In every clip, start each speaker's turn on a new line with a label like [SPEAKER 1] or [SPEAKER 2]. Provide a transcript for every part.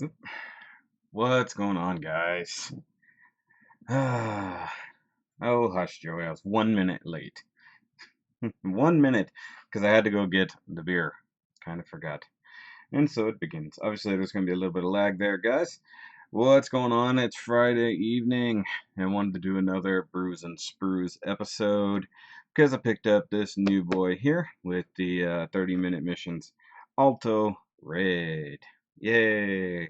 [SPEAKER 1] Oop. What's going on, guys? Oh, hush, Joey. I was 1 minute late. 1 minute, because I had to go get the beer. Kind of forgot. And so it begins. Obviously, there's going to be a little bit of lag there, guys. What's going on? It's Friday evening, and I wanted to do another Brews and Sprues episode because I picked up this new boy here with the 30-minute missions. Alto Red. Yay!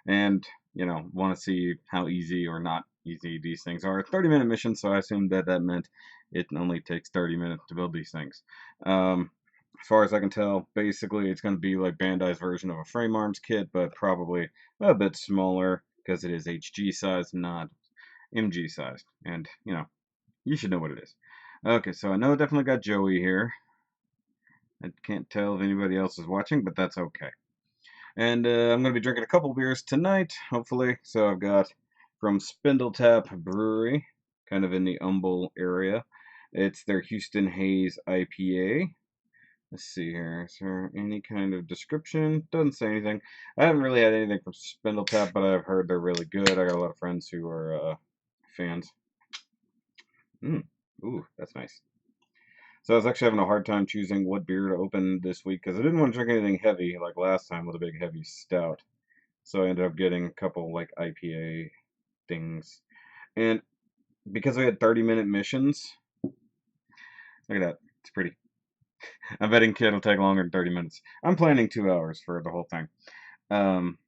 [SPEAKER 1] And want to see how easy or not easy these things are. 30-minute mission, so I assumed that meant it only takes 30 minutes to build these things. As far as I can tell, basically it's going to be like Bandai's version of a frame arms kit, but probably a bit smaller because it is HG sized, not MG sized. And you should know what it is. Okay, so I know I definitely got Joey here. I can't tell if anybody else is watching, but that's okay. And I'm going to be drinking a couple beers tonight, hopefully. So I've got from Spindletap Brewery, kind of in the Humble area. It's their Houston Haze IPA. Let's see here. Is there any kind of description? Doesn't say anything. I haven't really had anything from Spindletap, but I've heard they're really good. I got a lot of friends who are fans. Ooh, that's nice. So I was actually having a hard time choosing what beer to open this week because I didn't want to drink anything heavy like last time with a big heavy stout. So I ended up getting a couple like IPA things. And because I had 30-minute missions, look at that. It's pretty. I'm betting it'll take longer than 30 minutes. I'm planning 2 hours for the whole thing. Um,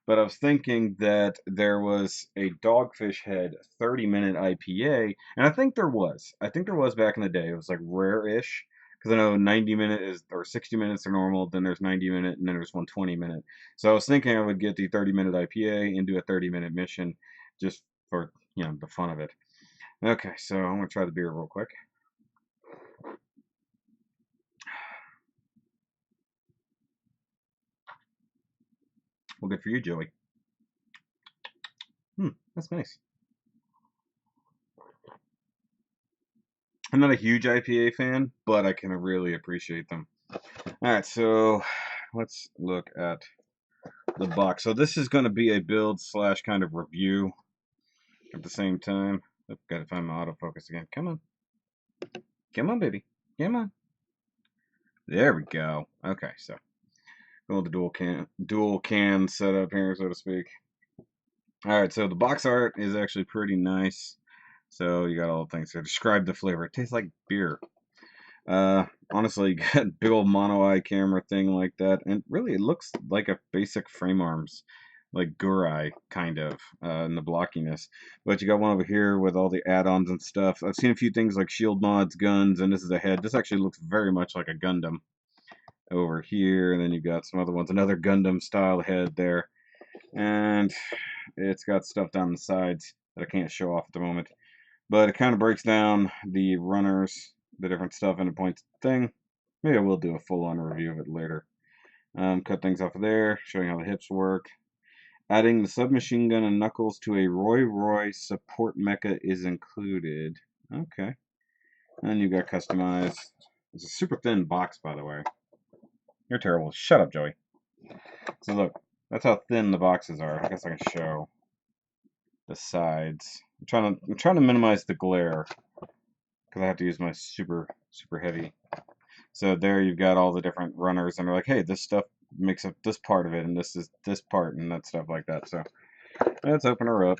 [SPEAKER 1] but I was thinking that there was a Dogfish Head 30-minute IPA, and I think there was. I think there was back in the day. It was like rare-ish. Because I know 90 minute is, or 60 minutes are normal, then there's 90 minute, and then there's 120 minute. So I was thinking I would get the 30-minute IPA and do a 30-minute mission just for, the fun of it. Okay, so I'm going to try the beer real quick. Well, good for you, Joey. That's nice. I'm not a huge IPA fan, but I can really appreciate them. Alright, so let's look at the box. So this is going to be a build slash kind of review at the same time. I've got to find my autofocus again. Come on. Come on, baby. Come on. There we go. Okay, so going with the dual can setup here, so to speak. Alright, so the box art is actually pretty nice. So you got all the things here. Describe the flavor. It tastes like beer. Honestly, you got big old mono eye camera thing like that, and really it looks like a basic frame arms, like Gurai kind of, in the blockiness. But you got one over here with all the add-ons and stuff. I've seen a few things like shield mods, guns, and this is a head. This actually looks very much like a Gundam over here, and then you got some other ones, another Gundam style head there, and it's got stuff down the sides that I can't show off at the moment. But it kind of breaks down the runners, the different stuff, and it points thing. Maybe I will do a full-on review of it later. Cut things off of there, showing how the hips work. Adding the submachine gun and knuckles to a Roy support mecha is included. Okay. And you got customized. It's a super thin box, by the way. You're terrible. Shut up, Joey. So look, that's how thin the boxes are. I guess I can show the sides. I'm trying to minimize the glare because I have to use my super heavy. So there you've got all the different runners, and they're like, hey, this stuff makes up this part of it, and this is this part, and that stuff like that. So let's open her up.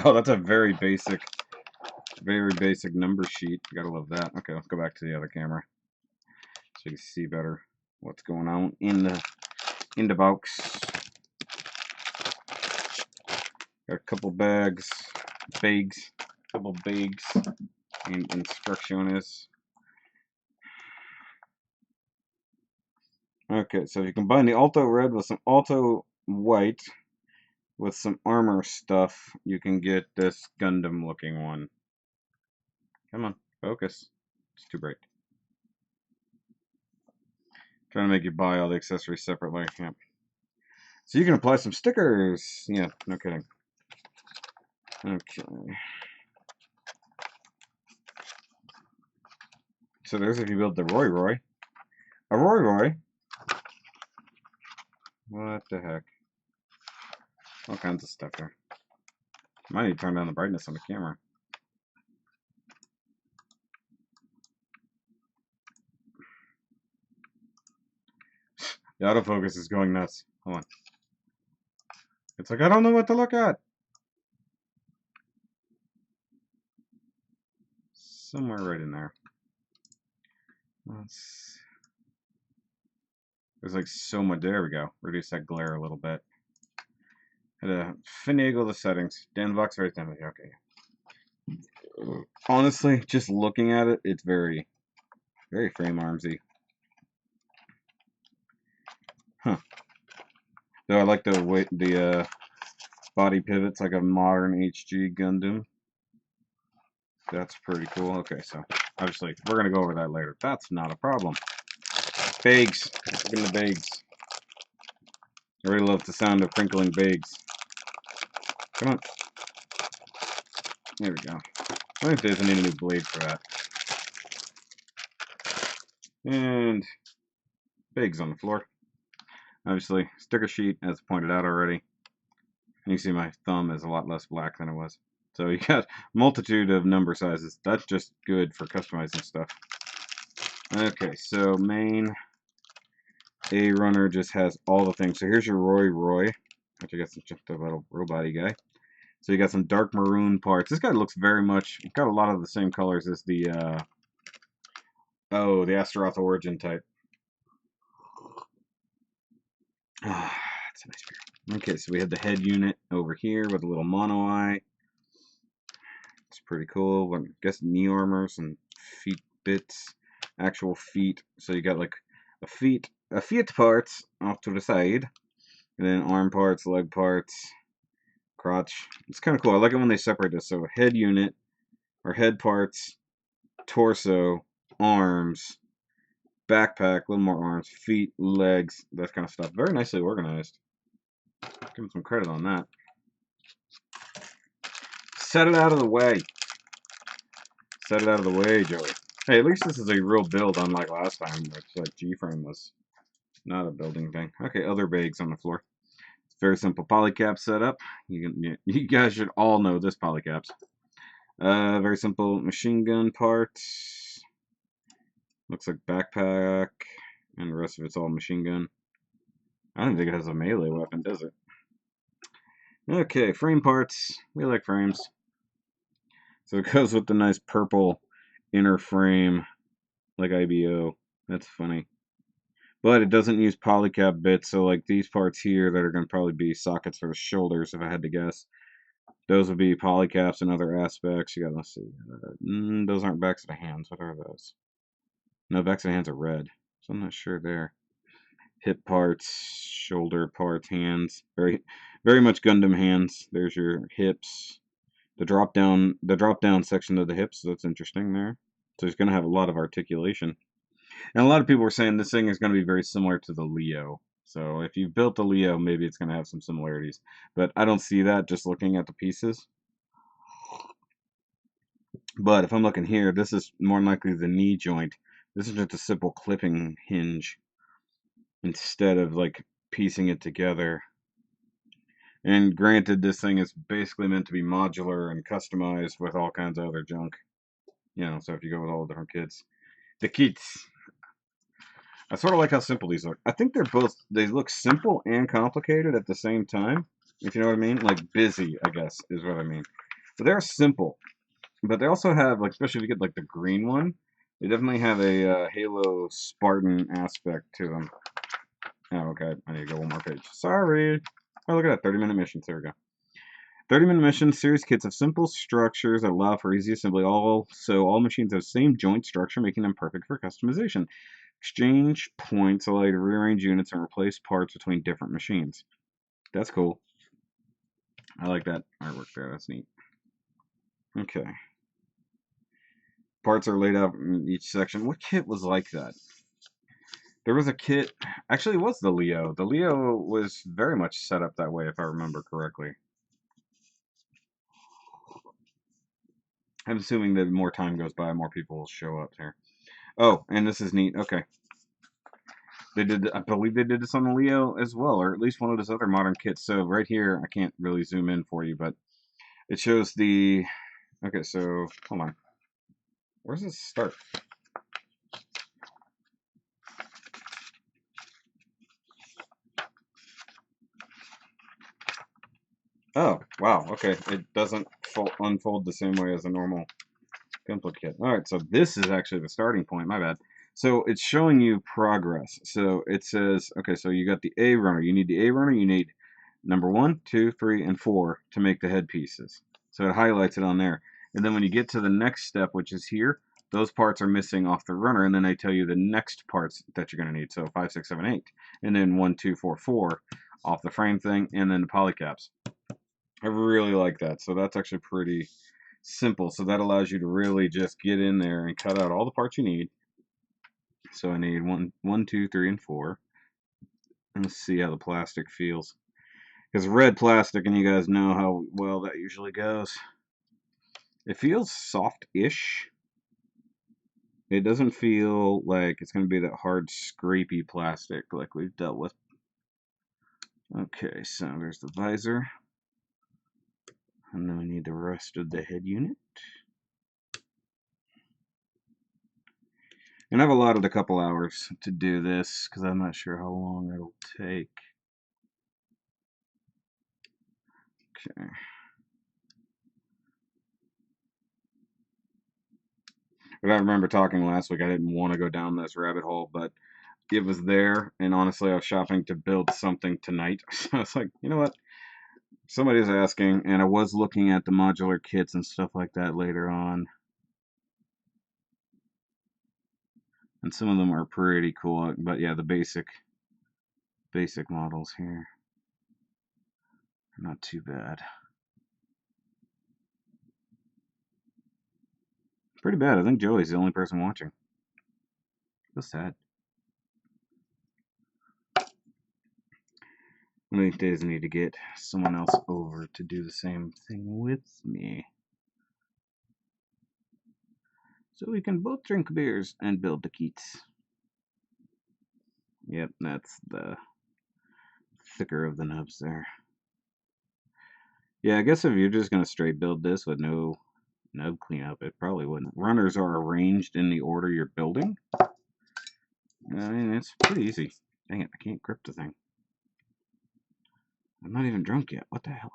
[SPEAKER 1] Oh, that's a very basic number sheet. You gotta love that. Okay, let's go back to the other camera so you can see better what's going on in the box. Got a couple bags, couple bags, and instructions. Okay, so if you combine the Alto Red with some Alto White with some armor stuff, you can get this Gundam looking one. Come on, focus. It's too bright. Trying to make you buy all the accessories separately. Yep. So you can apply some stickers. Yeah, no kidding. Okay. So there's if you build the Roy. A Roy What the heck? All kinds of stuff there. Might need to turn down the brightness on the camera. The autofocus is going nuts. Hold on. It's like, I don't know what to look at. Somewhere right in there. There's like so much. There we go. Reduce that glare a little bit. Had to finagle the settings. Dan the box right down there. Okay. Honestly, just looking at it, it's very, very frame armsy. Huh. Though I like the way the body pivots like a modern HG Gundam. That's pretty cool. Okay, so obviously we're gonna go over that later. That's not a problem. Bags. Look at the bags. I really love the sound of crinkling bags. Come on. There we go. I think there's need a new blade for that. And bags on the floor. Obviously, sticker sheet, as pointed out already. You can see my thumb is a lot less black than it was. So you got a multitude of number sizes. That's just good for customizing stuff. Okay, so main A runner just has all the things. So here's your Roy, which I guess is just a little robot-y guy. So you got some dark maroon parts. This guy looks very much, got a lot of the same colors as the, the Astaroth Origin type. Ah, that's a nice beer. Okay, so we have the head unit over here with a little mono eye. It's pretty cool. I guess knee armors and feet bits, actual feet. So you got like a feet parts off to the side, and then arm parts, leg parts, crotch. It's kind of cool. I like it when they separate this. So head unit, or head parts, torso, arms, backpack, a little more arms, feet, legs, that kind of stuff. Very nicely organized. Give them some credit on that. Set it out of the way. Set it out of the way, Joey. Hey, at least this is a real build, unlike last time, which that G-frame was not a building thing. Okay, other bags on the floor. It's very simple polycap setup. You guys should all know this polycaps. Very simple machine gun parts. Looks like backpack, and the rest of it's all machine gun. I don't think it has a melee weapon, does it? Okay, frame parts. We like frames. So it goes with the nice purple inner frame, like IBO. That's funny. But it doesn't use polycap bits, so like these parts here that are going to probably be sockets for the shoulders, if I had to guess. Those would be polycaps and other aspects. You got, let's see. Those aren't backs of the hands. What are those? No, backs of the hands are red. So I'm not sure there. Hip parts, shoulder parts, hands. Very, very much Gundam hands. There's your hips. The drop down section of the hips. That's interesting there. So it's going to have a lot of articulation. And a lot of people were saying this thing is going to be very similar to the Leo. So if you've built the Leo, maybe it's going to have some similarities. But I don't see that just looking at the pieces. But if I'm looking here, this is more than likely the knee joint. This is just a simple clipping hinge instead of like piecing it together. And granted, this thing is basically meant to be modular and customized with all kinds of other junk. You know, so if you go with all the different kits. The kits. I sort of like how simple these look. I think they look simple and complicated at the same time, if you know what I mean. Like busy, I guess, is what I mean. So they're simple, but they also have, like, especially if you get like the green one, they definitely have a Halo Spartan aspect to them. Oh, okay, I need to go one more page. Sorry. Oh, look at that, 30-minute missions. There we go. 30-minute missions, series kits of simple structures that allow for easy assembly. All machines have the same joint structure, making them perfect for customization. Exchange points allow you to rearrange units and replace parts between different machines. That's cool. I like that artwork there. That's neat. Okay. Parts are laid out in each section. What kit was like that? There was a kit. Actually, it was the Leo. The Leo was very much set up that way, if I remember correctly. I'm assuming that more time goes by, more people will show up here. Oh, and this is neat. Okay. They did, I believe they did this on the Leo as well, or at least one of his other modern kits. So right here, I can't really zoom in for you, but it shows the, okay, so hold on. Where's this start? Oh, wow, okay. It doesn't unfold the same way as a normal template kit. All right, so this is actually the starting point, my bad. So it's showing you progress. So it says, okay, so you got the A runner. You need the A runner. You need number 1, 2, 3, and 4 to make the headpieces. So it highlights it on there. And then when you get to the next step, which is here, those parts are missing off the runner, and then they tell you the next parts that you're going to need. So 5, 6, 7, 8, and then 1, 2, 4, 4 off the frame thing, and then the polycaps. I really like that. So that's actually pretty simple. So that allows you to really just get in there and cut out all the parts you need. So I need 1, 2, 3, and 4. And let's see how the plastic feels. Because red plastic, and you guys know how well that usually goes. It feels soft-ish. It doesn't feel like it's going to be that hard, scrapey plastic like we've dealt with. Okay, so there's the visor. And then we need the rest of the head unit. And I've allotted a couple hours to do this because I'm not sure how long it'll take. Okay. But I remember talking last week, I didn't want to go down this rabbit hole, but it was there, and honestly, I was shopping to build something tonight. So I was like, you know what? Somebody's asking, and I was looking at the modular kits and stuff like that later on. And some of them are pretty cool, but yeah, the basic models here are not too bad. Pretty bad. I think Joey's the only person watching. That's sad. One of these days I need to get someone else over to do the same thing with me. So we can both drink beers and build the kits. Yep, that's the thicker of the nubs there. Yeah, I guess if you're just going to straight build this with no nub cleanup, it probably wouldn't. Runners are arranged in the order you're building. I mean, it's pretty easy. Dang it, I can't grip the thing. I'm not even drunk yet. What the hell?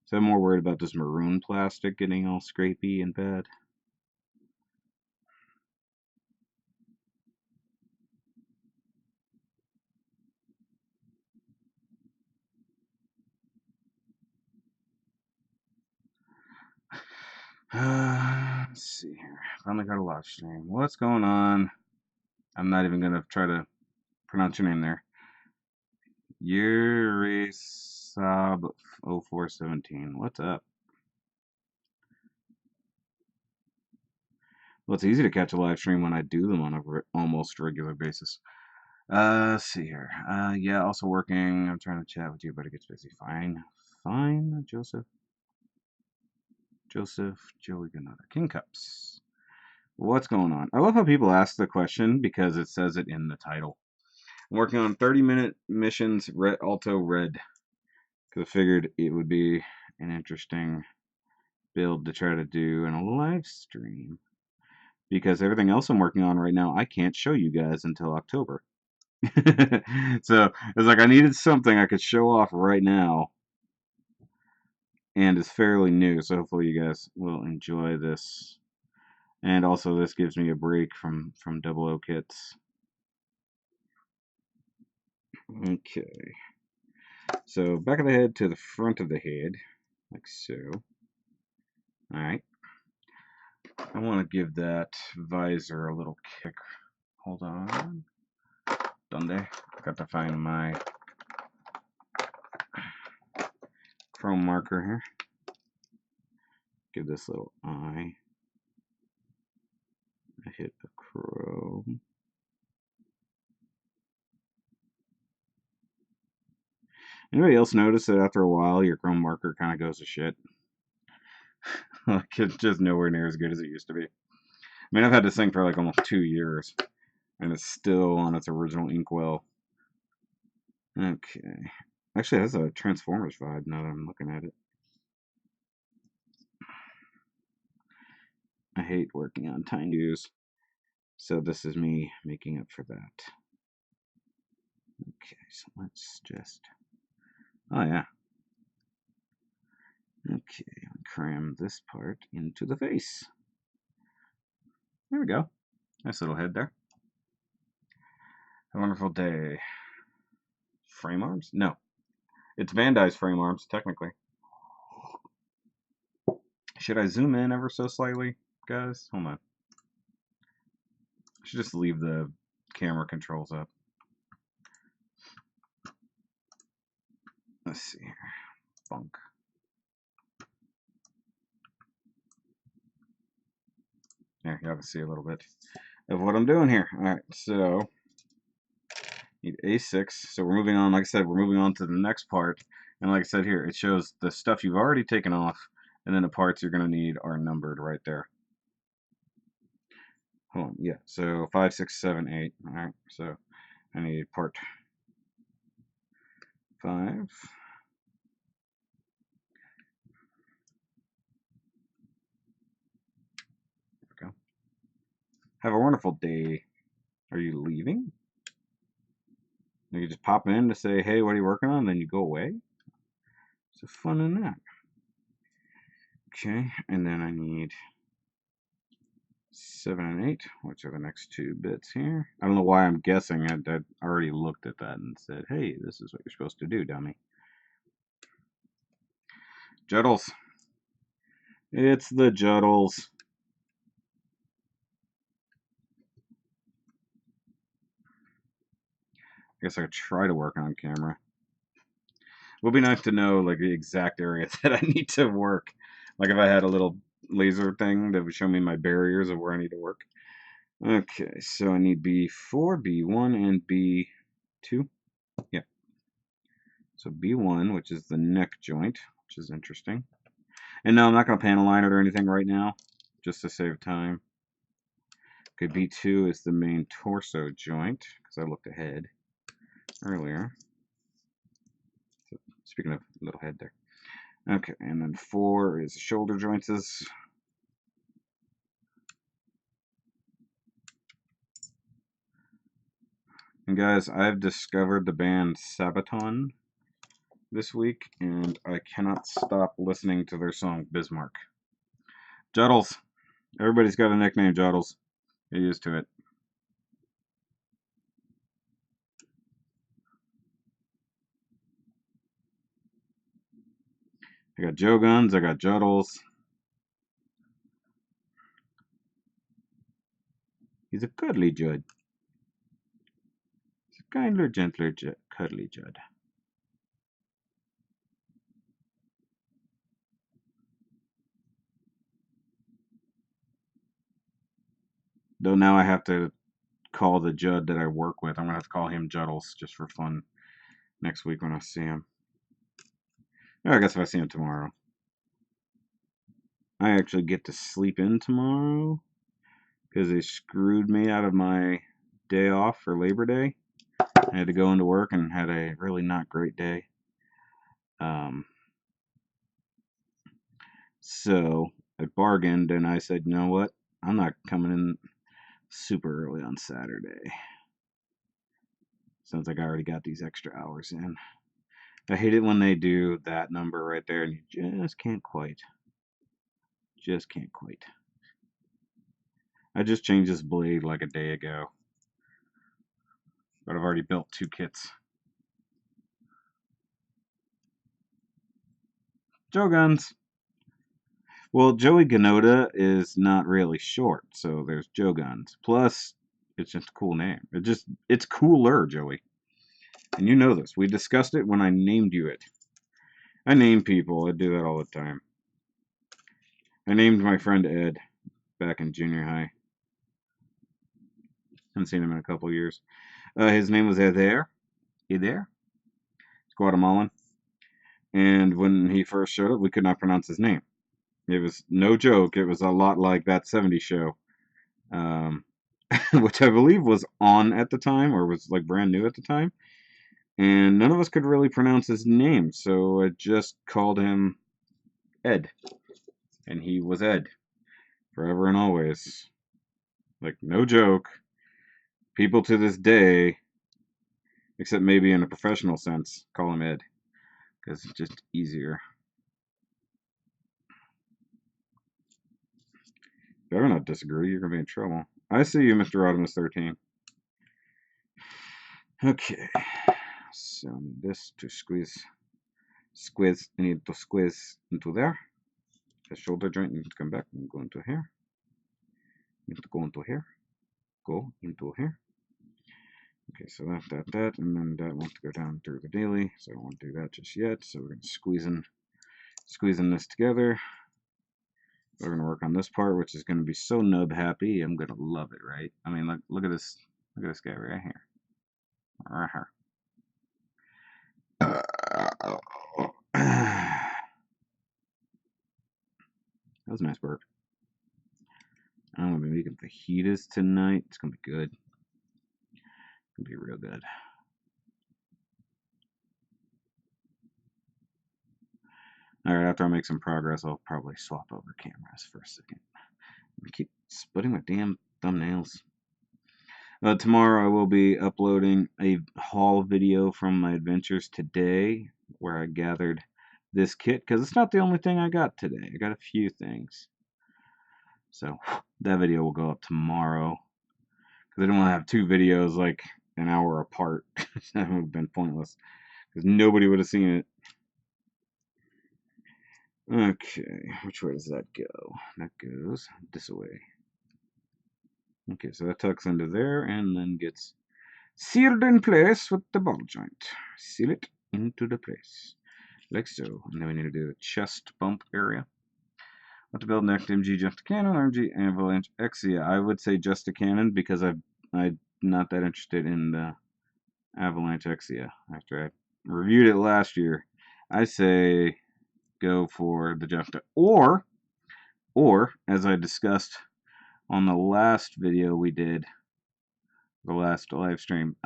[SPEAKER 1] So I'm more worried about this maroon plastic getting all scrapey and bad. Let's see here. Finally got a live stream. What's going on? I'm not even going to try to pronounce your name there. Yurisab0417. What's up? Well, it's easy to catch a live stream when I do them on a almost regular basis. Let's see here. Yeah, also working. I'm trying to chat with you, but it gets busy. Fine. Fine, Joseph. Joey Ganada. King Cups. What's going on? I love how people ask the question because it says it in the title. I'm working on 30-minute missions, Alto Red. Because I figured it would be an interesting build to try to do in a live stream. Because everything else I'm working on right now, I can't show you guys until October. So it's like I needed something I could show off right now. And it's fairly new, so hopefully you guys will enjoy this. And also this gives me a break from 00 kits. Okay. So back of the head to the front of the head, like so. Alright. I want to give that visor a little kick. Hold on. Donde? Got to find my chrome marker here. Give this little eye a hit of chrome. Anybody else notice that after a while your chrome marker kind of goes to shit? Like it's just nowhere near as good as it used to be. I mean, I've had this thing for like almost 2 years. and it's still on its original inkwell. Okay. Actually, it has a Transformers vibe now that I'm looking at it. I hate working on tiny views, so this is me making up for that. Okay, so let's just... Oh, yeah. Okay, cram this part into the face. There we go. Nice little head there. A wonderful day. Frame arms? No. It's Bandai's frame arms, technically. Should I zoom in ever so slightly, guys? Hold on. I should just leave the camera controls up. Let's see here. Bunk. There, y'all can see a little bit of what I'm doing here. Alright, so need A6. So we're moving on, like I said, we're moving on to the next part. And like I said here, it shows the stuff you've already taken off, and then the parts you're going to need are numbered right there. Hold on, yeah, so 5, 6, 7, 8. Alright, so I need part 5. There we go. Have a wonderful day. Are you leaving? You just pop in to say, hey, what are you working on? And then you go away? What's the fun in that? Okay, and then I need 7 and 8, which are the next 2 bits here. I don't know why I'm guessing. I already looked at that and said, hey, this is what you're supposed to do, dummy. Juddles. It's the Juddles. I guess I could try to work on camera. It would be nice to know like the exact area that I need to work. Like if I had a little laser thing that would show me my barriers of where I need to work. Okay, so I need B4, B1, and B2. Yeah. So B1, which is the neck joint, which is interesting. And no, I'm not going to panel line it or anything right now, just to save time. Okay, B2 is the main torso joint, because I looked ahead earlier. So, speaking of little head there. Okay, and then 4 is the shoulder joints. And guys, I've discovered the band Sabaton this week, and I cannot stop listening to their song Bismarck. Juddles. Everybody's got a nickname, Juddles. Get used to it. I got Joe Guns, I got Juddles. He's a cuddly Judd. He's a kinder, gentler, cuddly Judd. Though now I have to call the Judd that I work with. I'm going to have to call him Juddles just for fun next week when I see him. Or I guess if I see him tomorrow. I actually get to sleep in tomorrow because they screwed me out of my day off for Labor Day. I had to go into work and had a really not great day. So I bargained and I said, you know what? I'm not coming in super early on Saturday. Sounds like I already got these extra hours in. I hate it when they do that number right there and you just can't quite. Just can't quite. I just changed this blade like a day ago. But I've already built 2 kits. Joe Guns. Well, Joey Ganoda is not really short, so there's Joe Guns. Plus, it's just a cool name. It's cooler, Joey. And you know this. We discussed it when I named you it. I name people. I do that all the time. I named my friend Ed back in junior high. Haven't seen him in a couple years. His name was Eder. Eder? He's Guatemalan. And when he first showed up, we could not pronounce his name. It was no joke. It was a lot like that 70s show. which I believe was on at the time, or was like brand new at the time. And none of us could really pronounce his name, so I just called him Ed. And he was Ed. Forever and always. Like, no joke. People to this day, except maybe in a professional sense, call him Ed. Because it's just easier. Better not disagree, you're going to be in trouble. I see you, Mr. Rodimus 13. Okay. So I need this to squeeze. I need to squeeze into there. The shoulder joint needs to come back and go into here. Need to go into here. Go into here. Okay, so that, and then that wants to go down through the daily, so I don't want to do that just yet. So we're going to squeezing this together. We're going to work on this part, which is going to be so nub happy. I'm going to love it, right? I mean, look at this guy right here. Right here. That was a nice burp. I'm going to be making fajitas tonight. It's going to be good. It's going to be real good. Alright, after I make some progress, I'll probably swap over cameras for a second. I keep splitting my damn thumbnails. Tomorrow I will be uploading a haul video from my adventures today, where I gathered this kit, because it's not the only thing I got today. I got a few things. So, that video will go up tomorrow, because I don't want to have two videos like an hour apart. That would have been pointless, because nobody would have seen it. Okay, which way does that go? That goes this way. Okay, so that tucks into there and then gets sealed in place with the ball joint. Seal it into the place, like so. And then we need to do the chest bump area. What to build next? MG Just a Cannon, MG Avalanche Exia. I would say Just a Cannon because I'm not that interested in the Avalanche Exia. After I reviewed it last year, I say go for the Just a, or as I discussed on the last video we did, the last live stream,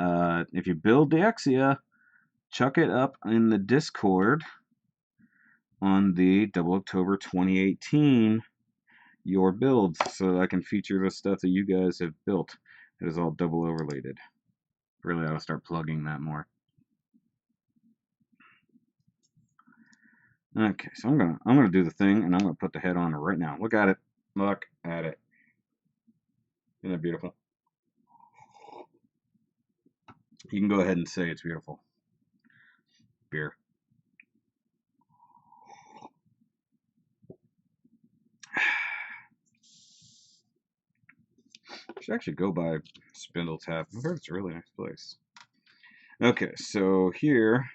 [SPEAKER 1] if you build the Exia, chuck it up in the Discord on the Double October 2018 your builds, so that I can feature the stuff that you guys have built. It is all double overlated. Really ought to start plugging that more. Okay, so I'm gonna do the thing, and I'm gonna put the head on right now. Look at it. Look at it. Isn't that beautiful? You can go ahead and say it's beautiful. Beer. Should actually go by Spindle Tap. I've heard it's a really nice place. Okay, so here,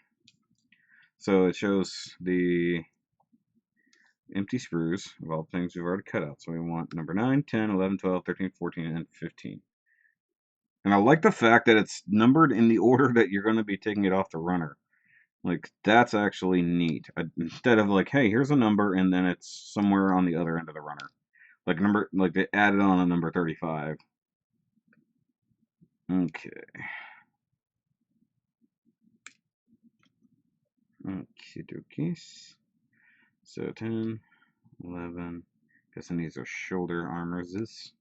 [SPEAKER 1] so it shows the empty sprues of all the things we've already cut out. So we want number 9, 10, 11, 12, 13, 14, and 15. And I like the fact that it's numbered in the order that you're going to be taking it off the runner. Like, that's actually neat. Instead of like, hey, here's a number, and then it's somewhere on the other end of the runner. Like they added on a number 35. Okay. Okie dokies. So 10, 11. Guessing these are shoulder armors.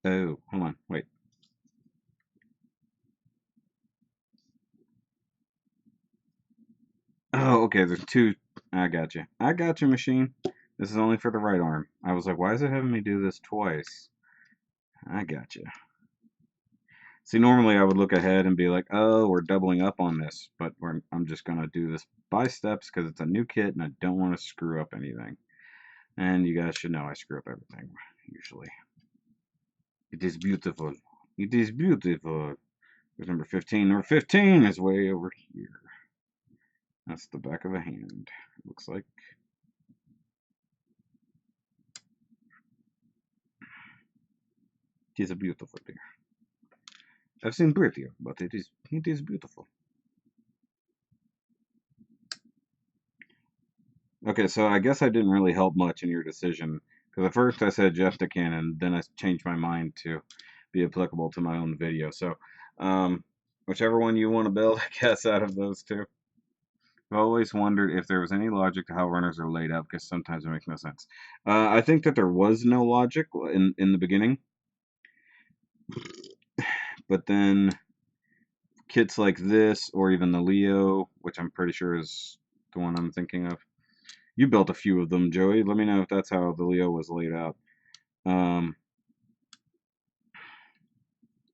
[SPEAKER 1] Oh, hold on, wait. Oh, okay, there's two. I got you. I got you, machine. This is only for the right arm. I was like, why is it having me do this twice? I got you. See, normally I would look ahead and be like, oh, we're doubling up on this, but I'm just going to do this by steps because it's a new kit and I don't want to screw up anything. And you guys should know I screw up everything, usually. It is beautiful. It is beautiful. There's number 15. Number 15 is way over here. That's the back of a hand, looks like. It is a beautiful beer. I've seen prettier, but it is beautiful. Okay, so I guess I didn't really help much in your decision because at first I said Jeff to Canon, then I changed my mind to be applicable to my own video. So, um, whichever one you want to build, I guess, out of those two. I've always wondered if there was any logic to how runners are laid out because sometimes it makes no sense. I think that there was no logic in the beginning, but then kits like this, or even the Leo, which I'm pretty sure is the one I'm thinking of. You built a few of them, Joey. Let me know if that's how the Leo was laid out. Um,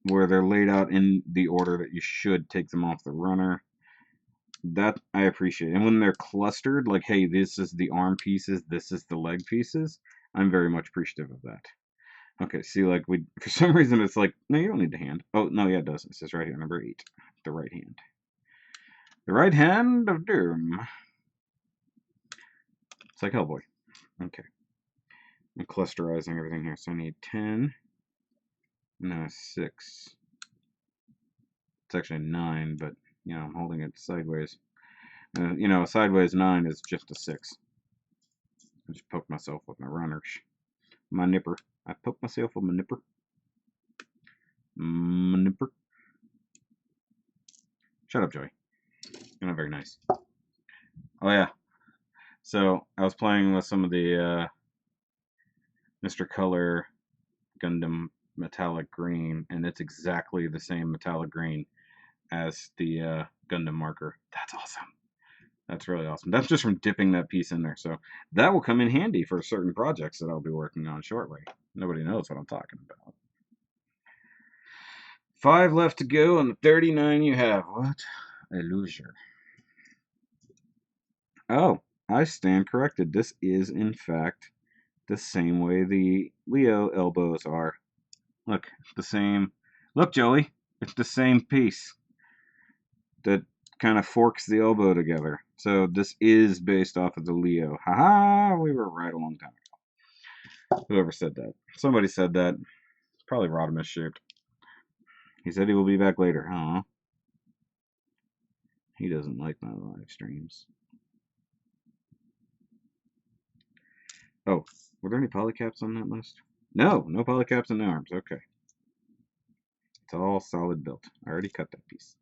[SPEAKER 1] where they're laid out in the order that you should take them off the runner. That I appreciate. And when they're clustered, like, hey, this is the arm pieces, this is the leg pieces, I'm very much appreciative of that. Okay, see, like, we for some reason it's like, no, you don't need the hand. Oh, no, yeah, it does. It says right here, number 8. The right hand. The right hand of doom. It's like Hellboy. Okay. I'm clusterizing everything here. So I need 10. No, 6. It's actually 9, but, you know, I'm holding it sideways. You know, a sideways 9 is just a 6. I just poked myself with my runners. My nipper. I poked myself with my nipper. My nipper. Shut up, Joey. You're not very nice. Oh, yeah. So, I was playing with some of the Mr. Color Gundam metallic green, and it's exactly the same metallic green as the Gundam marker. That's awesome. That's really awesome. That's just from dipping that piece in there. So that will come in handy for certain projects that I'll be working on shortly. Nobody knows what I'm talking about. 5 left to go on the 39 you have. What a loser. Oh, I stand corrected. This is, in fact, the same way the Leo elbows are. Look, the same. Look, Joey, it's the same piece that kind of forks the elbow together. So this is based off of the Leo. Haha, we were right a long time ago. Whoever said that. Somebody said that. Probably Rodimus shaped. He said he will be back later. Huh? He doesn't like my live streams. Oh, were there any polycaps on that list? No, no polycaps in the arms. Okay. It's all solid built. I already cut that piece.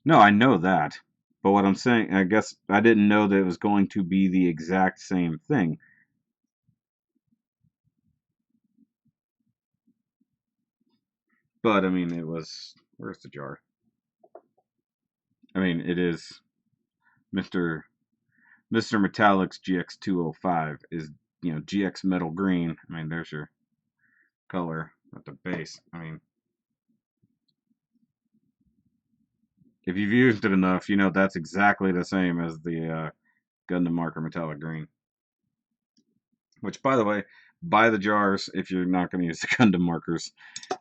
[SPEAKER 1] No, I know that. But what I'm saying, I guess I didn't know that it was going to be the exact same thing. But, I mean, it was... Where's the jar? I mean, it is Mr. Metallic's GX205 is, you know, GX Metal Green. I mean, there's your color at the base. I mean, if you've used it enough, you know that's exactly the same as the Gundam Marker Metallic Green. Which, by the way, buy the jars if you're not going to use the Gundam markers.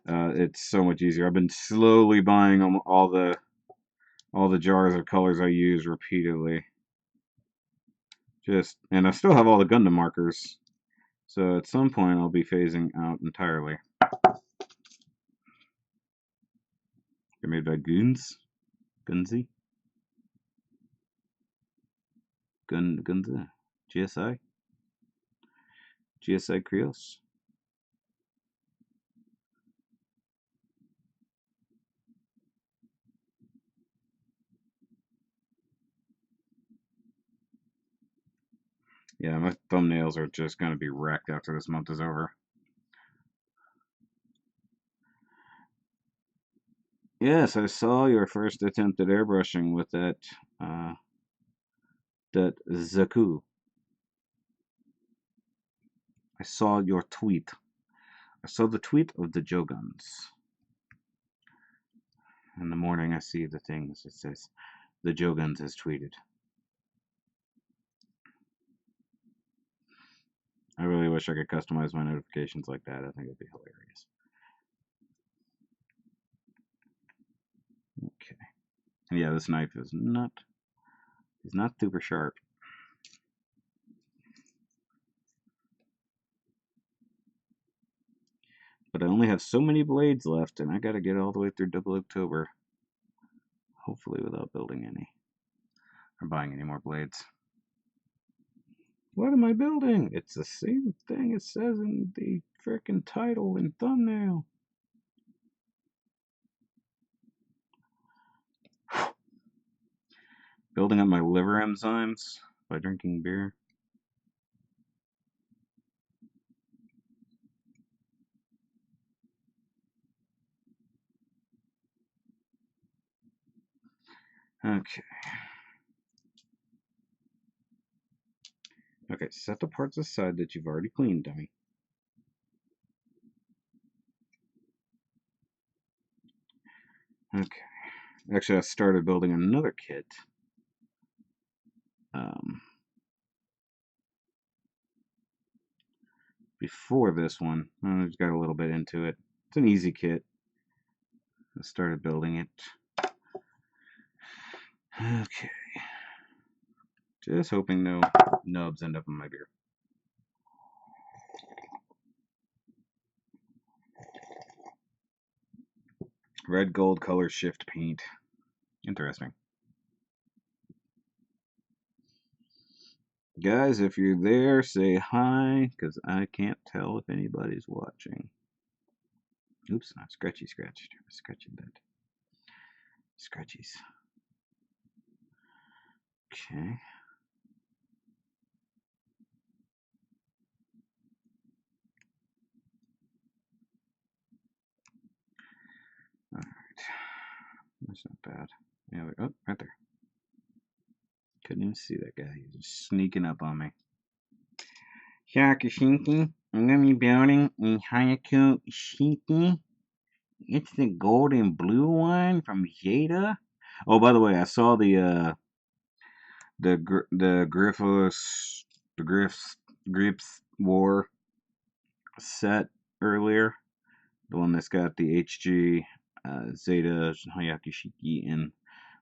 [SPEAKER 1] It's so much easier. I've been slowly buying all the jars of colors I use repeatedly. And I still have all the Gundam markers. So at some point I'll be phasing out entirely. They're made by Gunzi. Gunza. GSI Krios. Yeah, my thumbnails are just going to be wrecked after this month is over. Yes, I saw your first attempt at airbrushing with that Zaku. I saw your tweet. I saw the tweet of the Joguns. In the morning, I see the things. It says, the Joguns has tweeted. I really wish I could customize my notifications like that. I think it'd be hilarious. Okay. And yeah, this knife is not super sharp. But I only have so many blades left, and I gotta get all the way through Double October. Hopefully without building any. or buying any more blades. What am I building? It's the same thing it says in the frickin' title and thumbnail. Building up my liver enzymes by drinking beer. Okay. Okay, set the parts aside that you've already cleaned, dummy. Okay. Actually, I started building another kit. Before this one. I just got a little bit into it. It's an easy kit. I started building it. Okay. Just hoping no nubs end up in my beer. Red gold color shift paint. Interesting. Guys, if you're there, say hi, because I can't tell if anybody's watching. Oops, not scratchy scratch. Scratchy bit. Scratchies. Okay. Alright. That's not bad. Yeah, oh, right there. Couldn't even see that guy. He's just sneaking up on me. Shakushinki, I'm gonna be building a Hayaku Shinki. It's the gold and blue one from Jada. Oh, by the way, I saw the Griff's War set earlier. The one that's got the HG, Zeta, Hayakushiki, and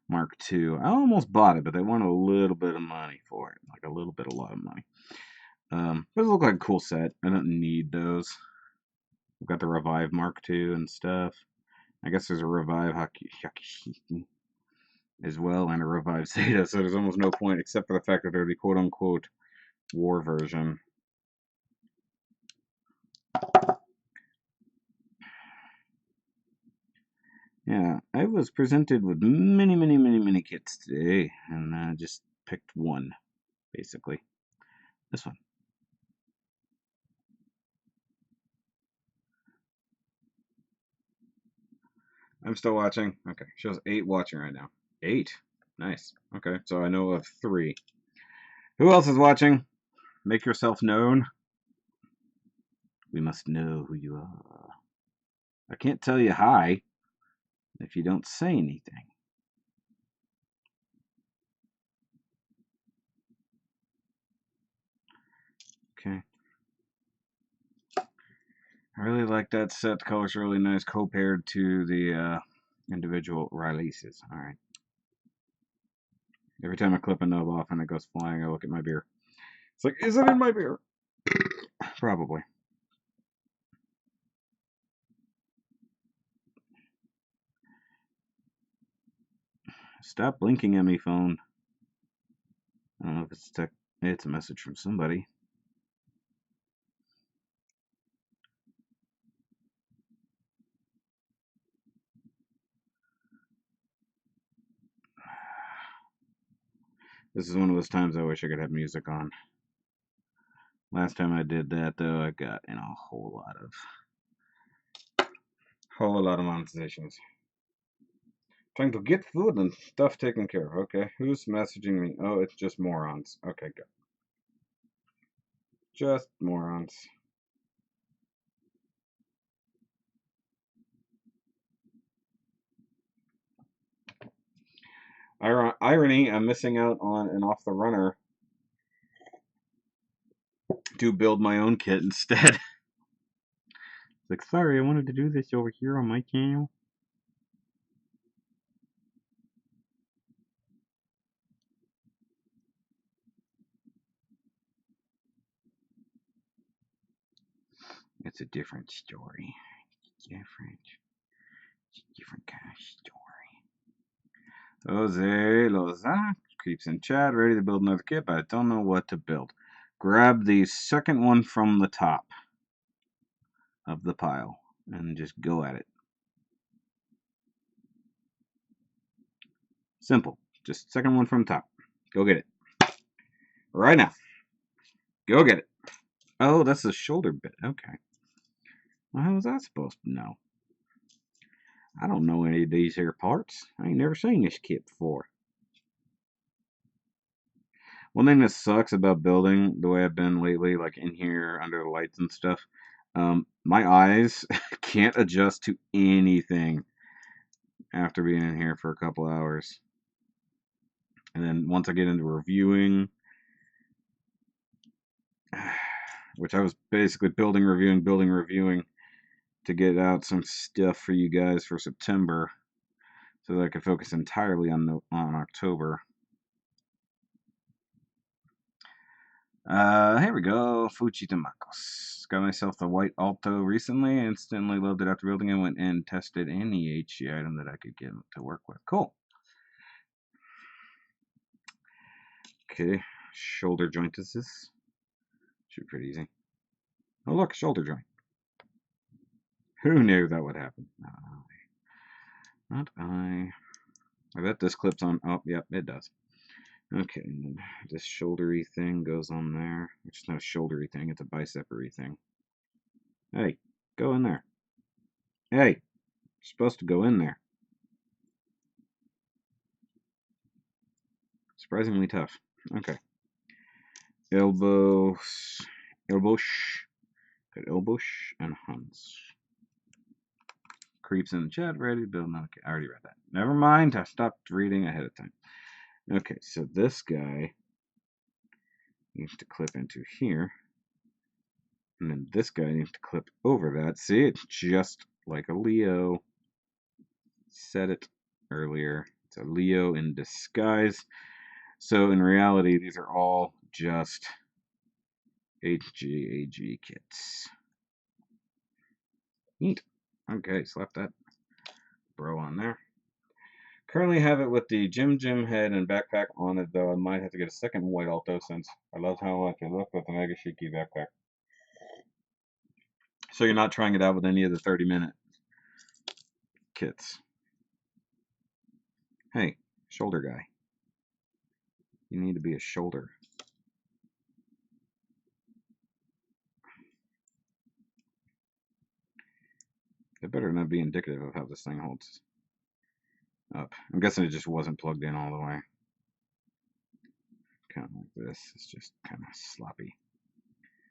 [SPEAKER 1] Mark II. I almost bought it, but they wanted a little bit of money for it. Like a little bit, a lot of money. But it looked like a cool set. I don't need those. I've got the Revive Mark II and stuff. I guess there's a Revive Hayakushiki as well, and a Revive Zeta, so there's almost no point except for the fact that they're the quote-unquote war version. Yeah, I was presented with many kits today, and I just picked one, basically. This one. I'm still watching. Okay, shows 8 watching right now. 8? Nice. Okay, so I know of 3. Who else is watching? Make yourself known. We must know who you are. I can't tell you hi if you don't say anything. Okay. I really like that set. The color's really nice, co-paired to the individual releases. Alright. Every time I clip a nub off and it goes flying, I look at my beer. It's like, is it in my beer? Probably. Stop blinking at me, phone. I don't know if it's a message from somebody. This is one of those times I wish I could have music on. Last time I did that, though, I got in a whole lot of monetizations. Trying to get food and stuff taken care of. Okay, who's messaging me? Oh, it's just morons. Okay, good. Just morons. Irony, I'm missing out on an off the runner to build my own kit instead. Like, sorry, I wanted to do this over here on my channel. It's a different story. It's different kind of story. Jose Lozano. Creeps in chat, ready to build another kit, but I don't know what to build. Grab the second one from the top of the pile and just go at it. Simple. Just second one from top. Go get it. Right now. Go get it. Oh, that's the shoulder bit. Okay. Well, how was I supposed to know? I don't know any of these here parts. I ain't never seen this kit before. One thing that sucks about building the way I've been lately, like in here under the lights and stuff, my eyes can't adjust to anything after being in here for a couple hours. And then once I get into reviewing, which I was basically building, reviewing to get out some stuff for you guys for September so that I could focus entirely on October. Here we go. Fuji Tamakos. Got myself the white Alto recently. Instantly loved it after building it. Went and tested any HG item that I could get to work with. Cool. Okay. Shoulder joint is this? Should be pretty easy. Oh, look. Shoulder joint. Who knew that would happen? Not I. I bet this clips on. Oh, yep, it does. Okay, and then this shouldery thing goes on there, which is not a shouldery thing, it's a bicepery thing. Hey, go in there. Hey, you're supposed to go in there. Surprisingly tough. Okay. Elbows. Elbows. Good elbows and Hans. Creeps in the chat, ready to build another kit. I already read that. Never mind, I stopped reading ahead of time. Okay, so this guy needs to clip into here. And then this guy needs to clip over that. See, it's just like a Leo. Said it earlier. It's a Leo in disguise. So in reality, these are all just HGAG kits. Neat. Okay, slap that bro on there. Currently have it with the Jim head and backpack on it, though I might have to get a second white Alto since I love how much it looks with the Mega Shiki backpack. So you're not trying it out with any of the 30-minute kits. Hey, shoulder guy. You need to be a shoulder. It better not be indicative of how this thing holds up. I'm guessing it just wasn't plugged in all the way. Kind of like this. It's just kind of sloppy.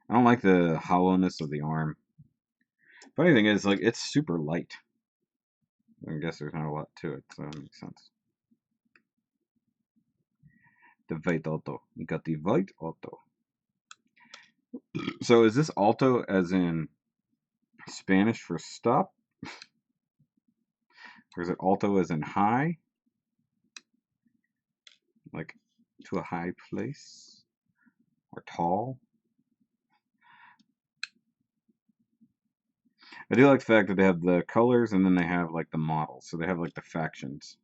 [SPEAKER 1] I don't like the hollowness of the arm. Funny thing is, like, it's super light. I guess there's not a lot to it, so that makes sense. The white Alto. You got the white Alto. So is this Alto as in Spanish for stop? Or is it Alto as in high? Like to a high place? Or tall? I do like the fact that they have the colors and then they have like the models. So they have like the factions.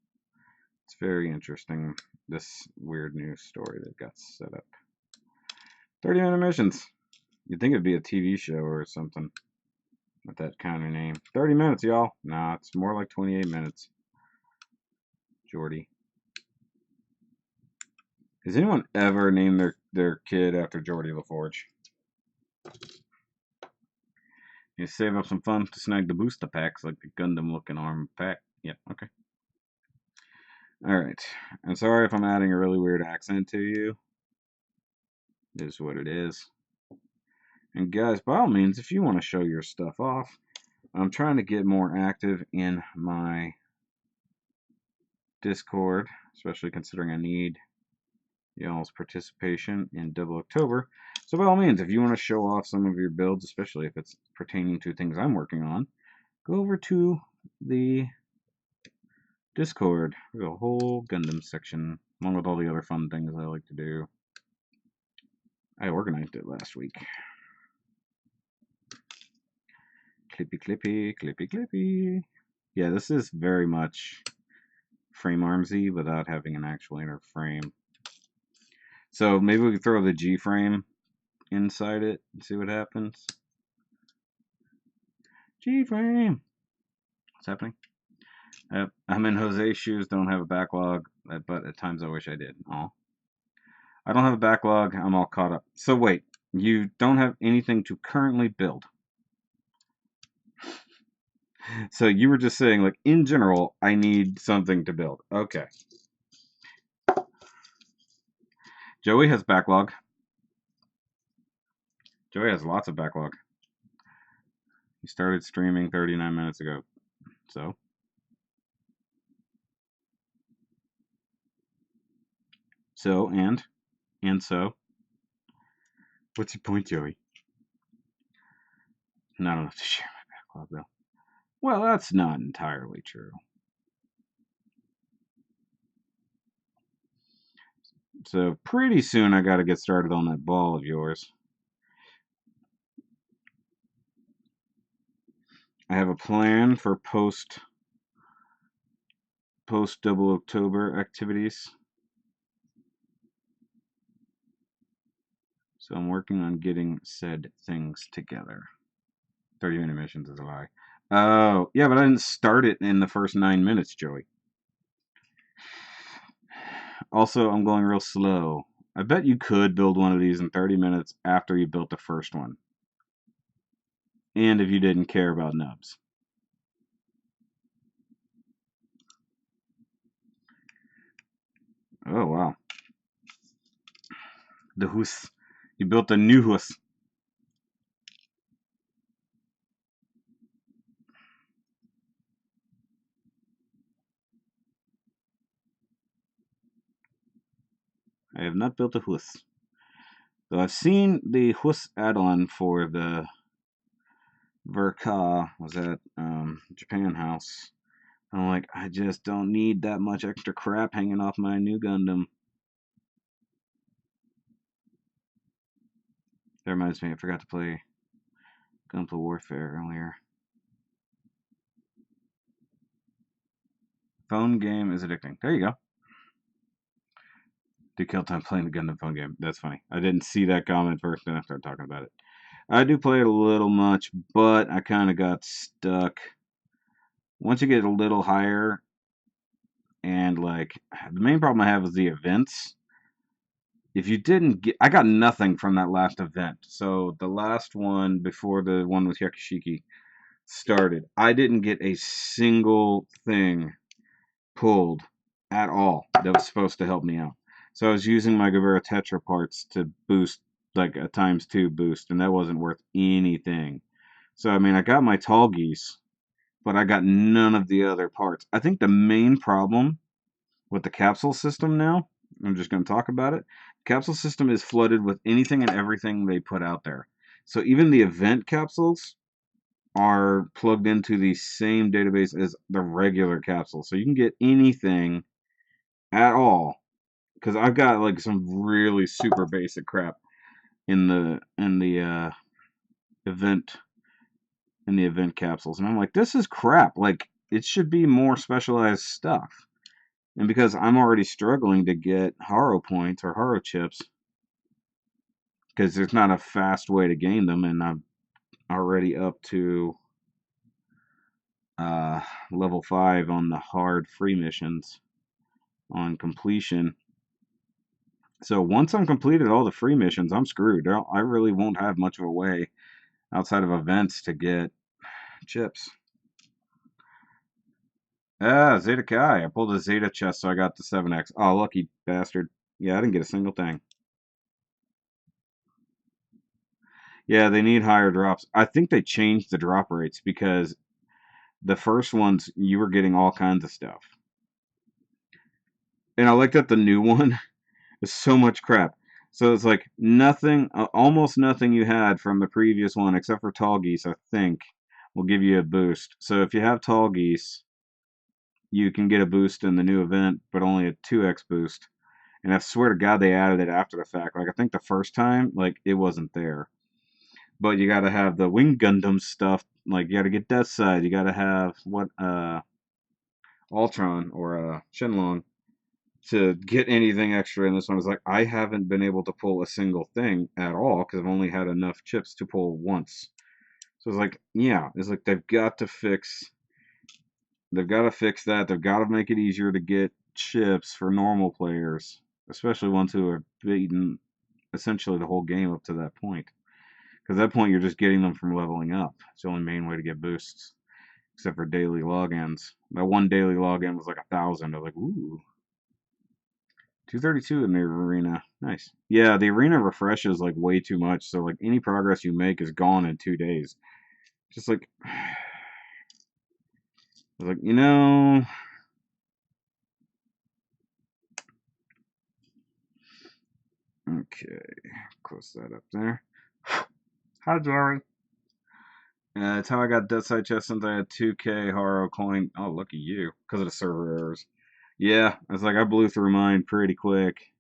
[SPEAKER 1] It's very interesting, this weird new story that got set up. 30-minute missions. You'd think it'd be a TV show or something with that kind of name. 30 minutes, y'all. Nah, it's more like 28 minutes. Jordy. Has anyone ever named their kid after Jordy LaForge? You save up some funds to snag the booster packs like the Gundam looking arm pack. Yep, okay. Alright. I'm sorry if I'm adding a really weird accent to you. It is what it is. And guys, by all means, if you want to show your stuff off, I'm trying to get more active in my Discord, especially considering I need y'all's participation in Double October. So by all means, if you want to show off some of your builds, especially if it's pertaining to things I'm working on, go over to the Discord. There's a whole Gundam section, along with all the other fun things I like to do. I organized it last week. Clippy, clippy, clippy, clippy. Yeah, this is very much frame armsy without having an actual inner frame. So maybe we could throw the G-frame inside it and see what happens. G-frame. What's happening? I'm in Jose's shoes, don't have a backlog, but at times I wish I did. Aw. I don't have a backlog, I'm all caught up. So wait, you don't have anything to currently build. So you were just saying, like, in general, I need something to build. Okay. Joey has backlog. Joey has lots of backlog. He started streaming 39 minutes ago. So? So, and so? What's your point, Joey? Not enough to share my backlog, though. Well, that's not entirely true. So, pretty soon I gotta get started on that ball of yours. I have a plan for post Double October activities. So I'm working on getting said things together. 30-minute missions is a lie. Oh, yeah, but I didn't start it in the first 9 minutes, Joey. Also, I'm going real slow. I bet you could build one of these in 30 minutes after you built the first one. And if you didn't care about nubs. Oh, wow. The house. You built a new house. I have not built a house. Though I've seen the house add-on for the Verka, was that Japan house. I'm like, I just don't need that much extra crap hanging off my new Gundam. That reminds me, I forgot to play Gunpla Warfare earlier. Phone game is addicting. There you go. Do kill time playing the Gundam phone game. That's funny. I didn't see that comment first, then I started talking about it. I do play it a little much, but I kind of got stuck. Once you get a little higher, and like, the main problem I have is the events. If you didn't get, I got nothing from that last event. So the last one before the one with Yakishiki started, I didn't get a single thing pulled at all that was supposed to help me out. So I was using my Gavera Tetra parts to boost, like a ×2 boost, and that wasn't worth anything. So, I mean, I got my tall geese, but I got none of the other parts. I think the main problem with the capsule system now, I'm just going to talk about it. Capsule system is flooded with anything and everything they put out there. So even the event capsules are plugged into the same database as the regular capsules. So you can get anything at all. Because I've got like some really super basic crap in the event capsules, and I'm like, this is crap. Like, it should be more specialized stuff. And because I'm already struggling to get Haro points or Haro chips, because there's not a fast way to gain them, and I'm already up to level 5 on the hard free missions on completion. So once I'm completed all the free missions, I'm screwed. I really won't have much of a way outside of events to get chips. Ah, Zeta Kai. I pulled a Zeta chest, so I got the 7X. Oh, lucky bastard. Yeah, I didn't get a single thing. Yeah, they need higher drops. I think they changed the drop rates because the first ones, you were getting all kinds of stuff. And I like that the new one is so much crap. So it's like nothing, almost nothing you had from the previous one, except for tall geese, I think, will give you a boost. So if you have tall geese, you can get a boost in the new event, but only a 2x boost. And I swear to God, they added it after the fact. Like, I think the first time, like, it wasn't there. But you gotta have the Wing Gundam stuff. Like, you gotta get Death Side. You gotta have, Ultron or Shenlong. to get anything extra in this one. It's like I haven't been able to pull a single thing at all because I've only had enough chips to pull once. So it's like, yeah, it's like they've got to fix that. They've got to make it easier to get chips for normal players, especially ones who have beaten essentially the whole game up to that point. Because at that point, you're just getting them from leveling up. It's the only main way to get boosts, except for daily logins. That one daily login was like 1,000. I was like, ooh. 232 in the arena. Nice. Yeah, the arena refreshes like way too much, so like any progress you make is gone in 2 days. Just like, you know. Okay, close that up there. Hi, Jerry. That's how I got Death Side Chest since I had 2K Haro coin. Oh, lucky you, because of the server errors. Yeah, it's like I blew through mine pretty quick.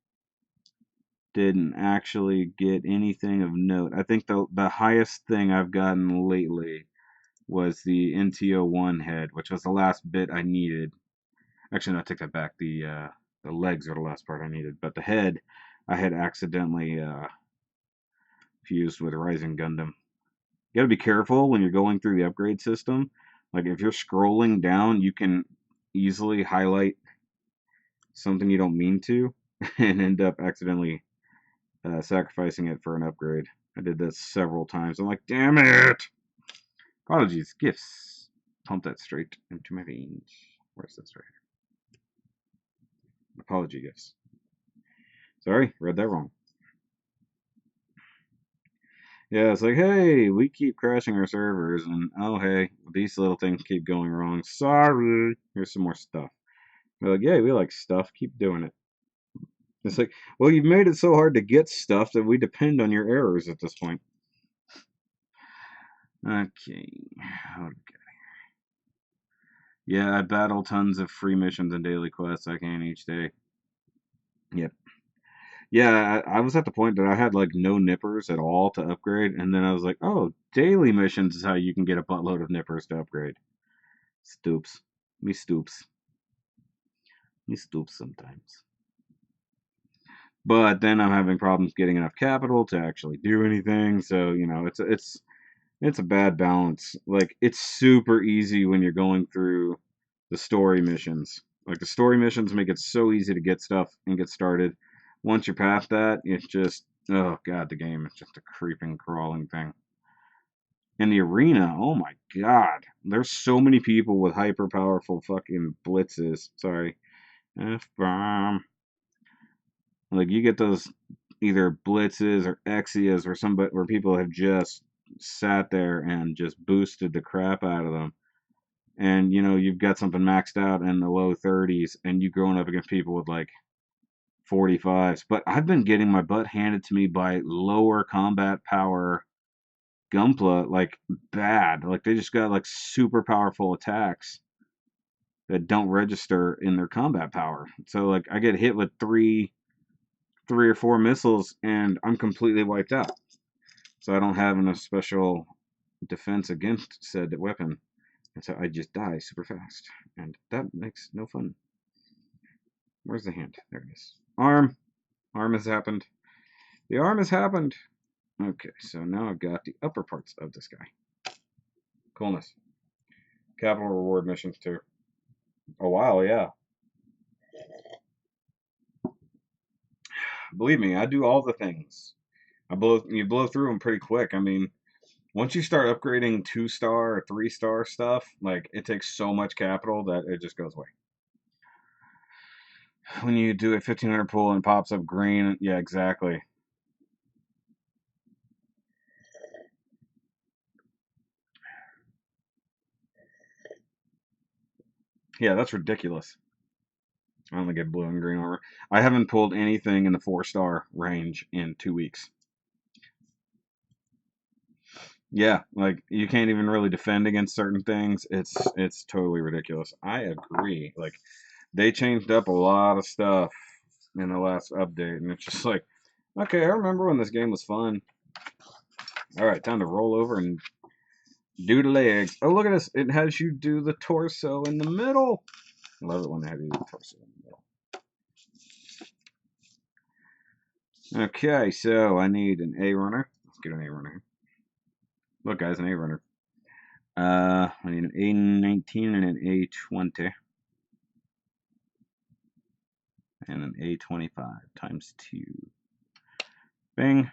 [SPEAKER 1] Didn't actually get anything of note. I think the highest thing I've gotten lately was the NTO1 head, which was the last bit I needed. Actually, no, I take that back. The legs are the last part I needed, but the head I had accidentally fused with Rising Gundam. You gotta be careful when you're going through the upgrade system. Like if you're scrolling down, you can easily highlight something you don't mean to and end up accidentally sacrificing it for an upgrade. I did this several times. I'm like, damn it! Apologies, gifts. Pump that straight into my veins. Where's this right here? Apology gifts. Sorry, read that wrong. Yeah, it's like, hey, we keep crashing our servers, and oh, hey, these little things keep going wrong. Sorry. Here's some more stuff. They're like, yeah, we like stuff. Keep doing it. It's like, well, you've made it so hard to get stuff that we depend on your errors at this point. Okay. Yeah, I battle tons of free missions and daily quests I can each day. Yep. Yeah, I was at the point that I had like no nippers at all to upgrade, and then I was like, oh, daily missions is how you can get a buttload of nippers to upgrade. Stoops. Me stoops. Me stoops sometimes. But then I'm having problems getting enough capital to actually do anything, so you know, it's a bad balance. Like it's super easy when you're going through the story missions. Like the story missions make it so easy to get stuff and get started. Once you're past that, it's just oh god, the game is just a creeping, crawling thing. In the arena, oh my god, there's so many people with hyper powerful fucking blitzes. Sorry, F-bomb. Like you get those either blitzes or Exias or somebody where people have just sat there and just boosted the crap out of them. And you know, you've got something maxed out in the low 30s and you going up against people with like 45s. But I've been getting my butt handed to me by lower combat power Gunpla like bad. Like they just got like super powerful attacks that don't register in their combat power. So like I get hit with three or four missiles and I'm completely wiped out. So I don't have enough special defense against said weapon. And so I just die super fast. And that makes no fun. Where's the hand? There it is. Arm. Arm has happened. The arm has happened. Okay, so now I've got the upper parts of this guy. Coolness. Capital reward missions too. A while, yeah. Believe me, I do all the things. You blow through them pretty quick. I mean, once you start upgrading 2-star or 3-star stuff, like it takes so much capital that it just goes away. When you do a 1500 pull and it pops up green, yeah, exactly. Yeah, that's ridiculous. I only get blue and green armor. I haven't pulled anything in the 4-star range in 2 weeks. Yeah, like you can't even really defend against certain things. It's totally ridiculous. I agree. Like they changed up a lot of stuff in the last update, and it's just like, okay, I remember when this game was fun. All right, time to roll over and do the legs. Oh, look at this! It has you do the torso in the middle. I love it when they have you do the torso in the middle. Okay, so I need an A runner. Let's get an A runner. Look, guys, an A runner. I need an A19 and an A20 and an A25 times 2. Bing.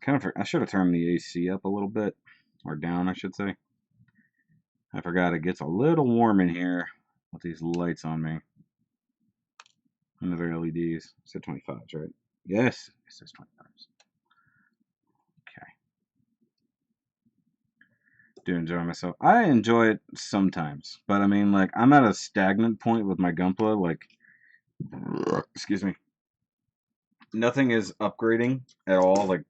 [SPEAKER 1] I should have turned the AC up a little bit, or down, I should say. I forgot it gets a little warm in here with these lights on me. Another LEDs. It said 25s, right? Yes, it says 25s. Okay. Do enjoy myself. I enjoy it sometimes, but I mean, like, I'm at a stagnant point with my Gunpla. Like, excuse me, nothing is upgrading at all. Like,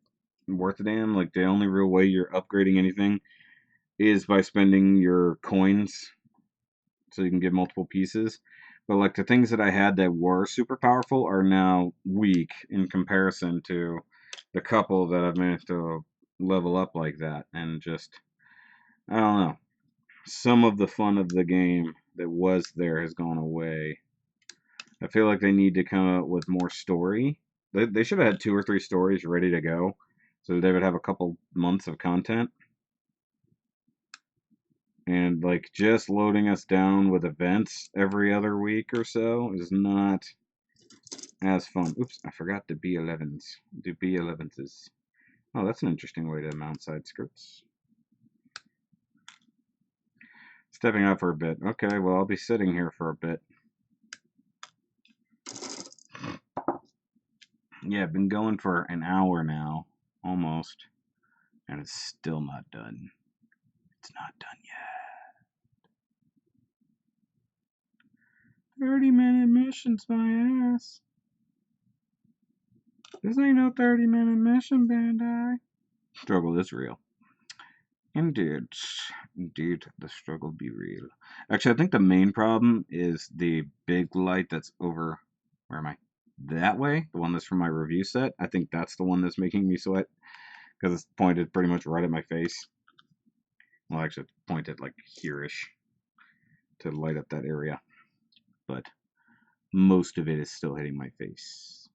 [SPEAKER 1] worth a damn. Like, the only real way you're upgrading anything is by spending your coins, so you can get multiple pieces. But like the things that I had that were super powerful are now weak in comparison to the couple that I've managed to level up like that, and just I don't know. Some of the fun of the game that was there has gone away. I feel like they need to come up with more story. They should have had 2 or 3 stories ready to go, so they would have a couple months of content. And like just loading us down with events every other week or so is not as fun. Oops, I forgot the B11s. The B11s is... Oh, that's an interesting way to mount side skirts. Stepping out for a bit. Okay, well, I'll be sitting here for a bit. Yeah, I've been going for an hour now, almost, and it's still not done. It's not done yet. 30-minute missions, my ass. This ain't no 30-minute mission, Bandai. Struggle is real. Indeed. Indeed, the struggle be real. Actually, I think the main problem is the big light that's over... Where am I? That way? The one that's from my review set? I think that's the one that's making me sweat. Because it's pointed pretty much right at my face. Well, actually, it's pointed like here-ish to light up that area. But most of it is still hitting my face.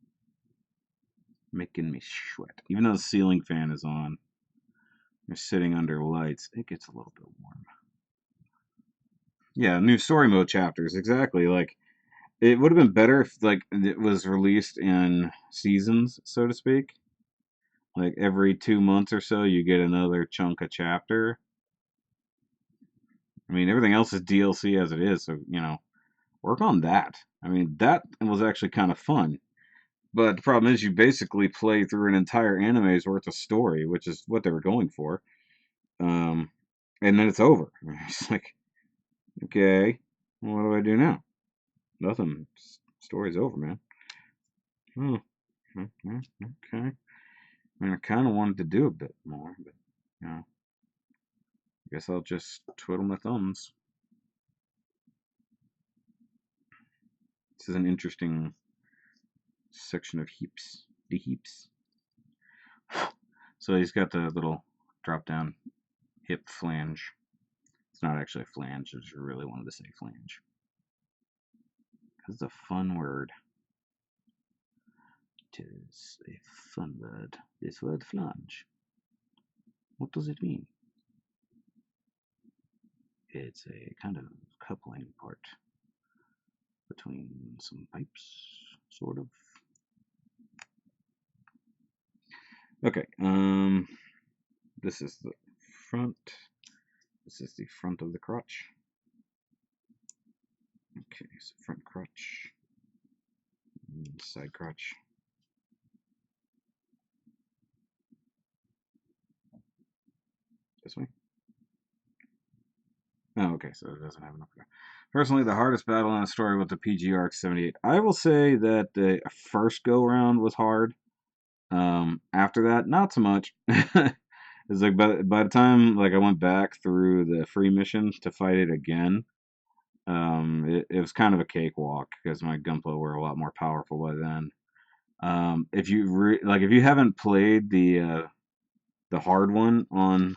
[SPEAKER 1] Making me sweat. Even though the ceiling fan is on, you're sitting under lights, it gets a little bit warm. Yeah, new story mode chapters, exactly. Like, it would have been better if, like, it was released in seasons, so to speak. Like, every 2 months or so, you get another chunk of chapter. I mean, everything else is DLC as it is, so, work on that. I mean, that was actually kind of fun. But the problem is you basically play through an entire anime's worth of story, which is what they were going for. And then it's over. It's like, okay, what do I do now? Nothing. Story's over, man. Hmm. Okay. I mean, I kind of wanted to do a bit more, but, I guess I'll just twiddle my thumbs. This is an interesting section of heaps. The heaps. So he's got the little drop-down hip flange. It's not actually a flange, I just really wanted to say flange. Because it's a fun word. It is a fun word. This word flange. What does it mean? It's a kind of coupling part between some pipes, sort of. Okay, this is the front. This is the front of the crotch. Okay, so front crotch, side crotch. This way. Oh, okay, so it doesn't have enough there. Personally, the hardest battle in the story was the PGRX 78. I will say that the first go round was hard. After that, not so much. It's like by the time like I went back through the free missions to fight it again, it was kind of a cakewalk because my Gunpla were a lot more powerful by then. If you if you haven't played the hard one on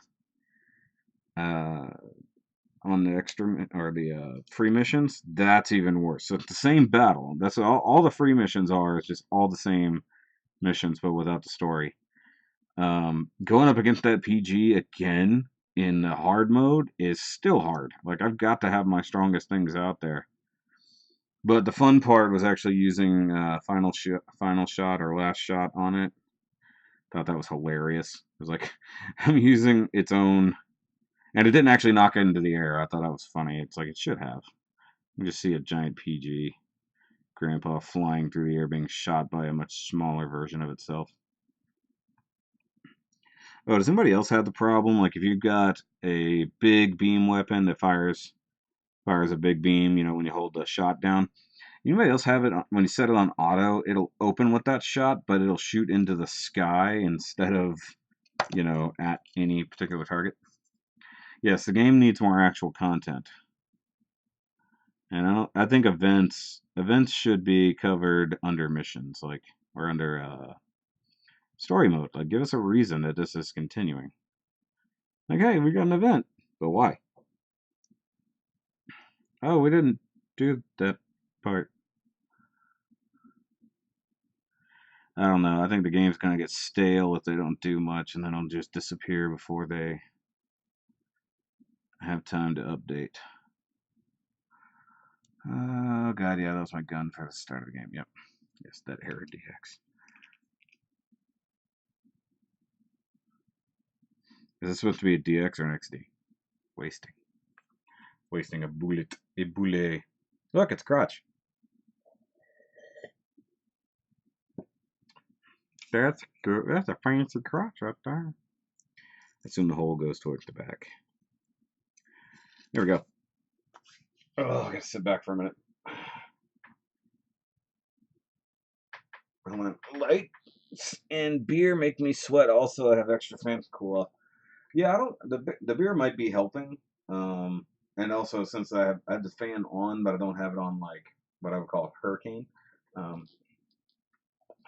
[SPEAKER 1] on the extra or the free missions, that's even worse. So it's the same battle. That's all the free missions are. It's just all the same missions, but without the story. Going up against that PG again in the hard mode is still hard. Like I've got to have my strongest things out there. But the fun part was actually using final shot or last shot on it. Thought that was hilarious. It was like I'm using its own, and it didn't actually knock it into the air. I thought that was funny. It's like it should have. You just see a giant PG grandpa flying through the air being shot by a much smaller version of itself. Oh, does anybody else have the problem? Like if you've got a big beam weapon that fires a big beam, when you hold the shot down. Anybody else have it when you set it on auto? It'll open with that shot, but it'll shoot into the sky instead of, at any particular target. Yes, the game needs more actual content, and I think events should be covered under missions, like or under story mode. Like, give us a reason that this is continuing. Like, hey, we got an event, but why? Oh, we didn't do that part. I don't know. I think the game's gonna get stale if they don't do much, and then it'll just disappear before they have time to update. Oh god, yeah, that was my gun for the start of the game. Yep. Yes, that error DX. Is this supposed to be a DX or an XD? Wasting. Wasting a bullet. A bullet. Look, it's crotch. That's good. That's a fancy crotch right there. I assume the hole goes towards the back. There we go. Oh, I gotta sit back for a minute. Lights and beer make me sweat. Also, I have extra fans to cool off. Yeah, I don't. The beer might be helping. And also since I have the fan on, but I don't have it on like what I would call a hurricane. Um,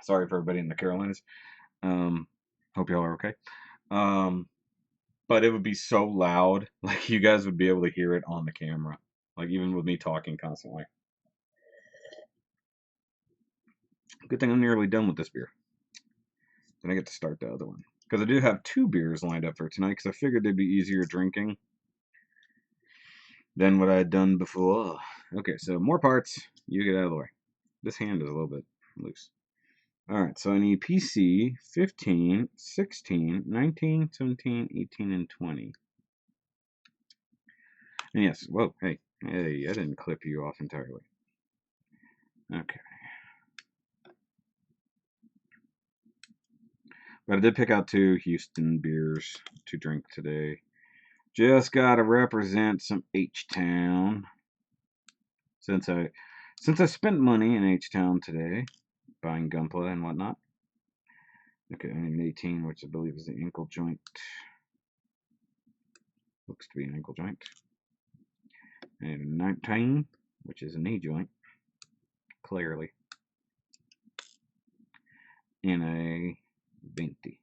[SPEAKER 1] sorry for everybody in the Carolinas. Um, hope y'all are okay. Um, but it would be so loud, like you guys would be able to hear it on the camera, like even with me talking constantly. Good thing I'm nearly done with this beer. Then I get to start the other one because I do have two beers lined up for tonight because I figured they'd be easier drinking than what I had done before. Okay, so more parts. You get out of the way. This hand is a little bit loose. Alright, so I need PC 15, 16, 19, 17, 18, and 20. And yes, whoa, hey, I didn't clip you off entirely. Okay. But I did pick out 2 Houston beers to drink today. Just gotta represent some H-Town. Since I spent money in H-Town today, buying Gunpla and whatnot. Okay, I need an 18, which I believe is the ankle joint. Looks to be an ankle joint. And a 19, which is a knee joint. Clearly. And a 20.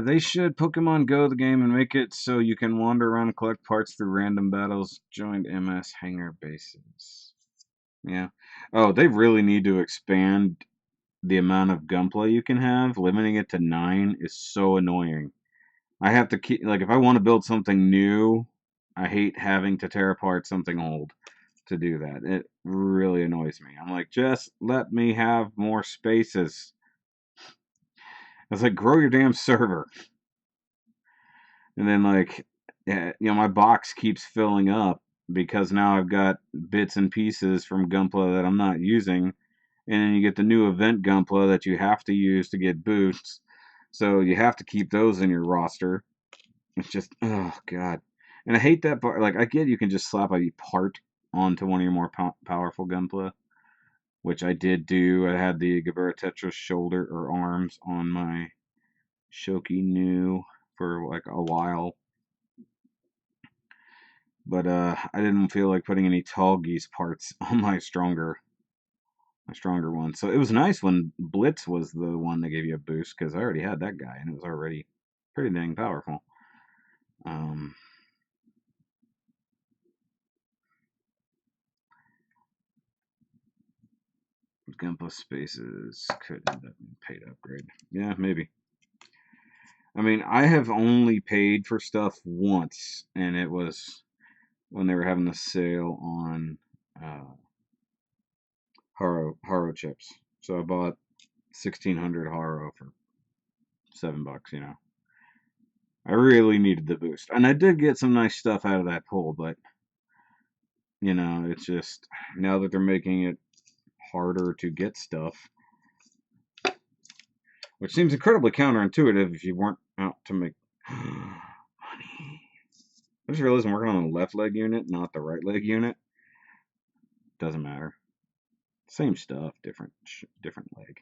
[SPEAKER 1] They should Pokemon Go the game and make it so you can wander around and collect parts through random battles. Joined MS hangar bases. Yeah. Oh, they really need to expand the amount of gunplay you can have. Limiting it to 9 is so annoying. I have to keep, like, if I want to build something new, I hate having to tear apart something old to do that. It really annoys me. I'm like, just let me have more spaces. It's like, grow your damn server. And then, like, my box keeps filling up because now I've got bits and pieces from Gunpla that I'm not using. And then you get the new event Gunpla that you have to use to get boosts. So you have to keep those in your roster. It's just, oh, God. And I hate that part. Like, I get you can just slap a part onto one of your more powerful Gunpla, which I did do. I had the Gabura Tetris shoulder or arms on my Shoki New for like a while. But I didn't feel like putting any tall geese parts on my stronger a stronger one. So it was nice when Blitz was the one that gave you a boost, because I already had that guy, and it was already pretty dang powerful. Gunpla Spaces could end up being paid upgrade. Yeah, maybe. I mean, I have only paid for stuff once, and it was when they were having the sale on Haro chips. So I bought 1,600 Haro for $7. You know, I really needed the boost, and I did get some nice stuff out of that pull. But you know, it's just now that they're making it harder to get stuff, which seems incredibly counterintuitive if you weren't out to make money. I just realized I'm working on the left leg unit, not the right leg unit. Doesn't matter. Same stuff, different leg.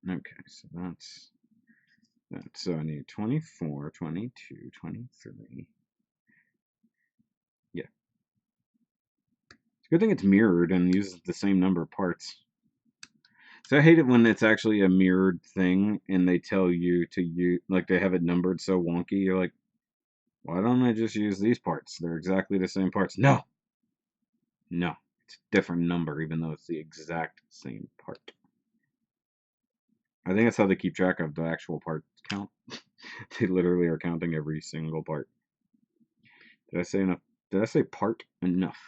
[SPEAKER 1] Okay, so that's that. So I need 24, 22, 23. Yeah. It's a good thing it's mirrored and uses the same number of parts. So I hate it when it's actually a mirrored thing and they tell you to use, like they have it numbered so wonky. You're like, why don't I just use these parts? They're exactly the same parts. No, no, it's a different number, even though it's the exact same part. I think that's how they keep track of the actual part count. They literally are counting every single part. Did I say enough? Did I say part enough?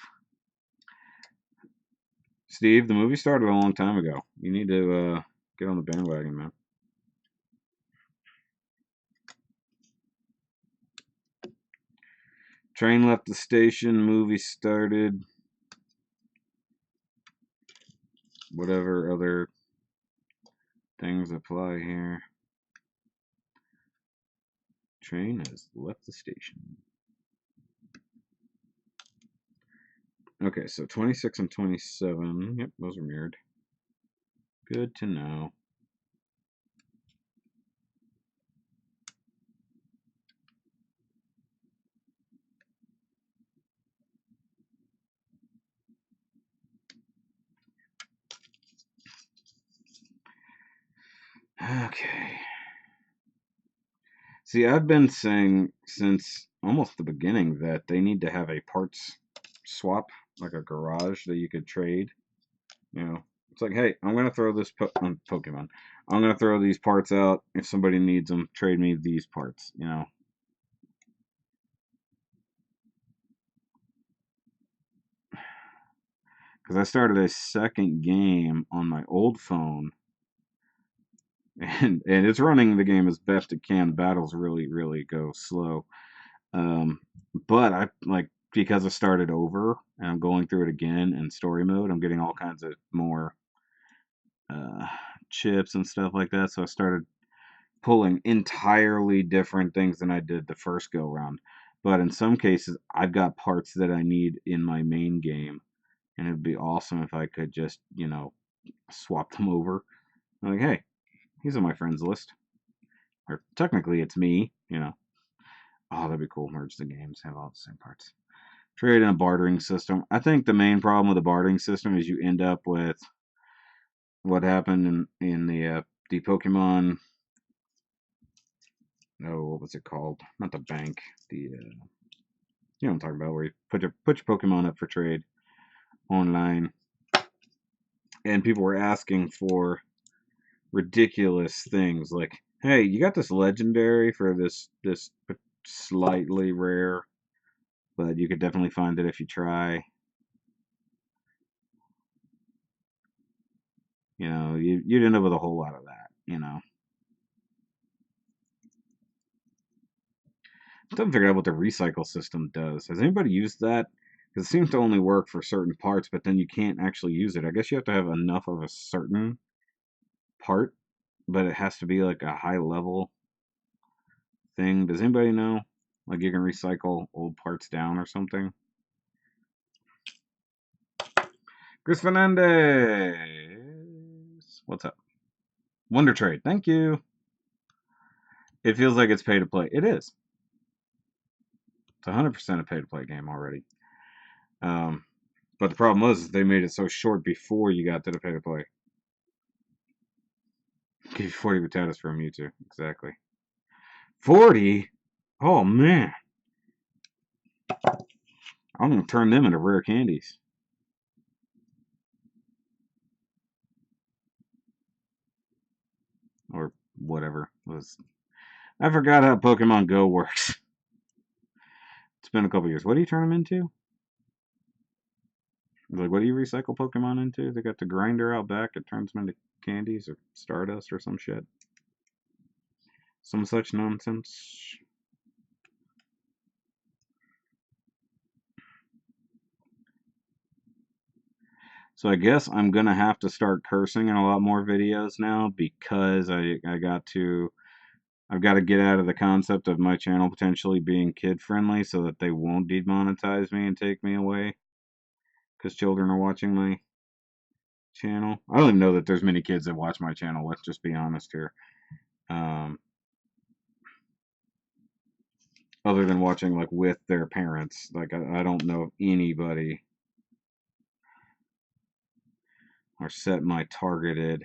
[SPEAKER 1] Steve, the movie started a long time ago. You need to get on the bandwagon, man. Train left the station. Movie started. Whatever other things apply here. Train has left the station. Okay, so 26 and 27. Yep, those are mirrored. Good to know. Okay. See, I've been saying since almost the beginning that they need to have a parts swap, like a garage that you could trade. You know, it's like, hey, I'm gonna throw this Pokemon. I'm gonna throw these parts out. If somebody needs them, trade me these parts. You know. Because I started a second game on my old phone, and it's running the game as best it can. Battles really go slow. Um, but I like because I started over and I'm going through it again in story mode. I'm getting all kinds of more uh, chips and stuff like that. So I started pulling entirely different things than I did the first go round. But in some cases, I've got parts that I need in my main game, and it'd be awesome if I could just, you know, swap them over. I'm like, hey, he's on my friends list. Or technically, it's me, you know. Oh, that'd be cool. Merge the games, have all the same parts. Trade in a bartering system. I think the main problem with the bartering system is you end up with what happened in the Pokemon. Oh, what was it called? Not the bank. The you know what I'm talking about, where you put your Pokemon up for trade online, and people were asking for ridiculous things like, "Hey, you got this legendary for this slightly rare, but you could definitely find it if you try." You know, you'd end up with a whole lot of that. You know, I haven't figured out what the recycle system does. Has anybody used that? Because it seems to only work for certain parts, but then you can't actually use it. I guess you have to have enough of a certain part, but it has to be like a high level thing. Does anybody know? Like you can recycle old parts down or something? Chris Fernandez! What's up? Wonder Trade. Thank you. It feels like it's pay to play. It is. It's 100% a pay to play game already. Um, but the problem was they made it so short before you got to the pay to play. Give you 40 batatas from Mewtwo. Exactly. 40? Oh, man. I'm going to turn them into rare candies. Or whatever. I forgot how Pokemon Go works. It's been a couple years. What do you turn them into? Like, what do you recycle Pokemon into? They got the grinder out back. It turns them into candies or Stardust or some shit. Some such nonsense. So I guess I'm gonna have to start cursing in a lot more videos now because I've got to get out of the concept of my channel potentially being kid friendly so that they won't demonetize me and take me away because children are watching my channel. I don't even know that there's many kids that watch my channel. Let's just be honest here. Um, Other than watching like with their parents, like I don't know if anybody or set my targeted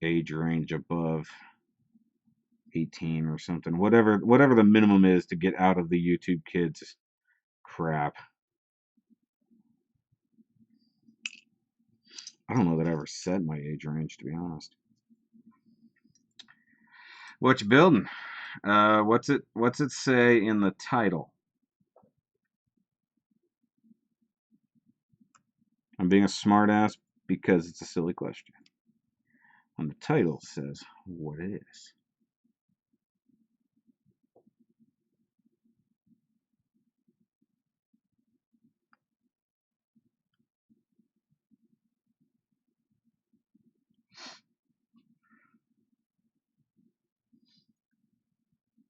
[SPEAKER 1] age range above 18 or something. Whatever the minimum is to get out of the YouTube Kids crap. I don't know that I ever set my age range, to be honest. What you building? What's it say in the title? I'm being a smartass because it's a silly question. And the title says what it is.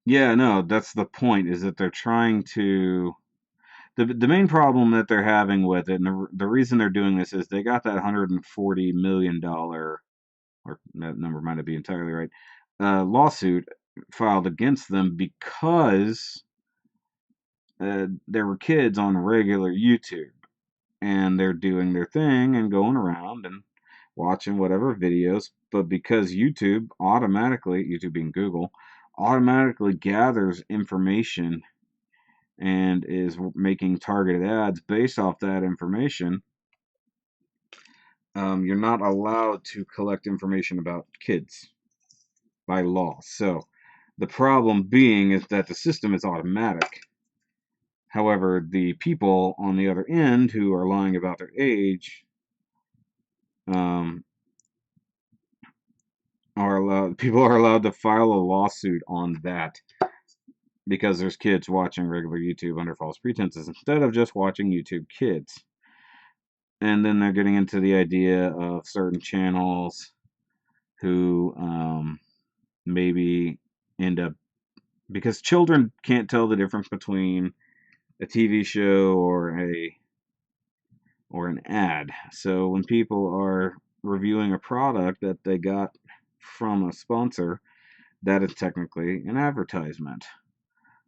[SPEAKER 1] Yeah, no, that's the point, is that they're trying to. The main problem that they're having with it, and the reason they're doing this, is they got that $140 million, or that number might not be entirely right, lawsuit filed against them because there were kids on regular YouTube, and they're doing their thing and going around and watching whatever videos, but because YouTube being Google, automatically gathers information and is making targeted ads based off that information, you're not allowed to collect information about kids by law. So the problem being is that the system is automatic. However, the people on the other end who are lying about their age um, people are allowed to file a lawsuit on that because there's kids watching regular YouTube under false pretenses instead of just watching YouTube Kids. And then they're getting into the idea of certain channels who maybe end up, because children can't tell the difference between a TV show or an ad. So when people are reviewing a product that they got from a sponsor, that is technically an advertisement.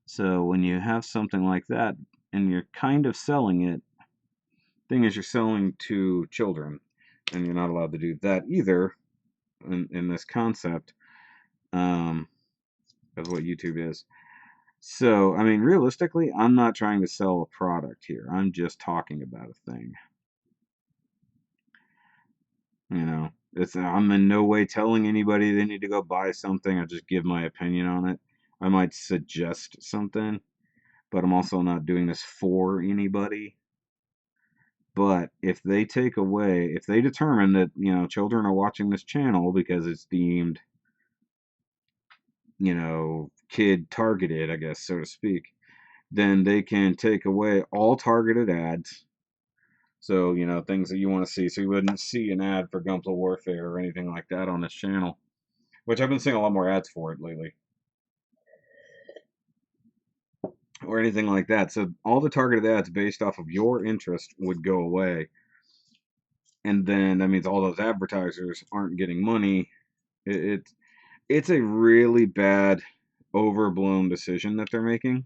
[SPEAKER 1] So when you have something like that and you're kind of selling it, thing is you're selling to children, and you're not allowed to do that either in this concept of what YouTube is. So, I mean, realistically, I'm not trying to sell a product here. I'm just talking about a thing. You know, I'm in no way telling anybody they need to go buy something. I just give my opinion on it. I might suggest something, but I'm also not doing this for anybody. But if they determine that, children are watching this channel because it's deemed, kid targeted, I guess, so to speak, then they can take away all targeted ads. So, things that you want to see. So you wouldn't see an ad for Gunpla Warfare or anything like that on this channel, which I've been seeing a lot more ads for it lately, or anything like that. So all the targeted ads based off of your interest would go away. And then that means all those advertisers aren't getting money. It's a really bad, overblown decision that they're making.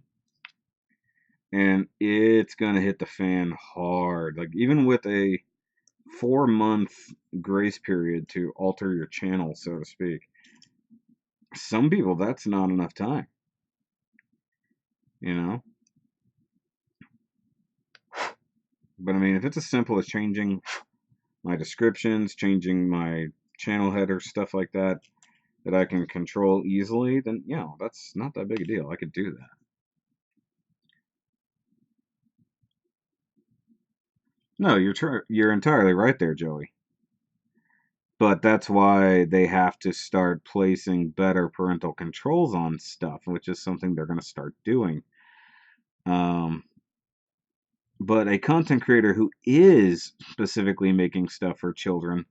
[SPEAKER 1] and it's gonna hit the fan hard. Like even with a 4-month grace period to alter your channel, so to speak, some people that's not enough time, you know. But I mean, if it's as simple as changing my descriptions, changing my channel header, stuff like that, that I can control easily, then yeah, that's not that big a deal. I could do that. No, you're entirely right there, Joey. But that's why they have to start placing better parental controls on stuff, which is something they're going to start doing. Um, but a content creator who is specifically making stuff for children,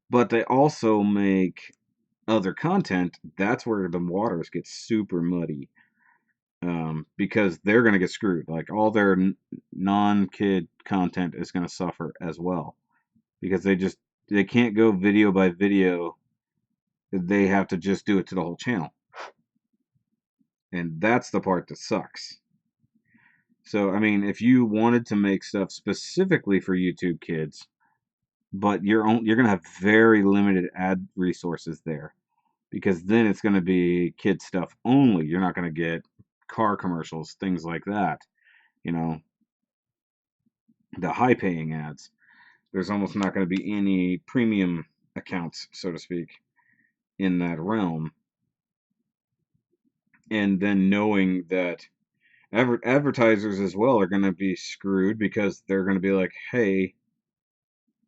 [SPEAKER 1] but they also make other content, that's where the waters get super muddy. Because they're going to get screwed. Like all their non-kid content is going to suffer as well because they can't go video by video. They have to just do it to the whole channel, and that's the part that sucks. So I mean, if you wanted to make stuff specifically for YouTube Kids, but you're going to have very limited ad resources there because then it's going to be kid stuff only. You're not going to get car commercials, things like that. You know, the high paying ads. There's almost not going to be any premium accounts, so to speak, in that realm. And then knowing that advertisers as well are going to be screwed because they're going to be like, hey,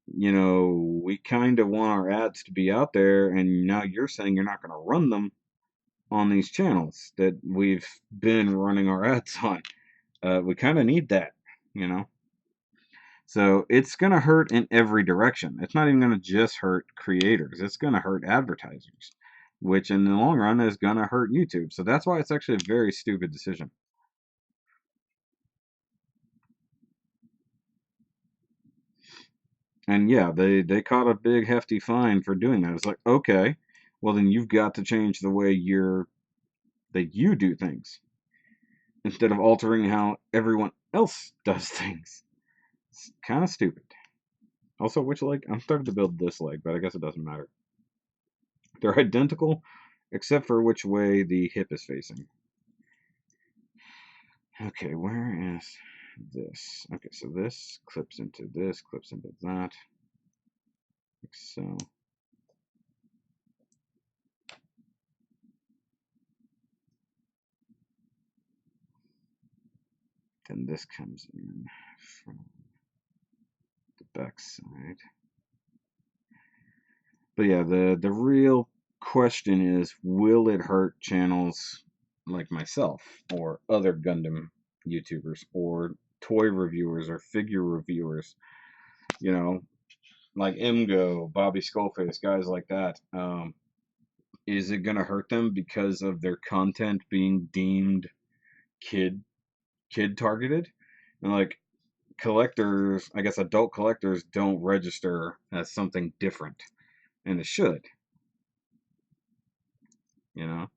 [SPEAKER 1] we kind of want our ads to be out there, and now you're saying you're not going to run them on these channels that we've been running our ads on. We kind of need that, you know? So it's going to hurt in every direction. It's not even going to just hurt creators. It's going to hurt advertisers, which in the long run is going to hurt YouTube. So that's why it's actually a very stupid decision. And yeah, they caught a big hefty fine for doing that. It's like, okay, well then you've got to change the way you do things instead of altering how everyone else does things. It's kind of stupid. Also, which leg? I'm starting to build this leg, but I guess it doesn't matter. They're identical, except for which way the hip is facing. Okay, where is this? Okay, so this clips into this, clips into that. Like so. Then this comes in from the back side. But yeah, the real question is, will it hurt channels like myself or other Gundam YouTubers or toy reviewers or figure reviewers? You know, like Imgo, Bobby Skullface, guys like that. Is it gonna hurt them because of their content being deemed kid targeted? And like collectors, I guess adult collectors don't register as something different, and it should, you know.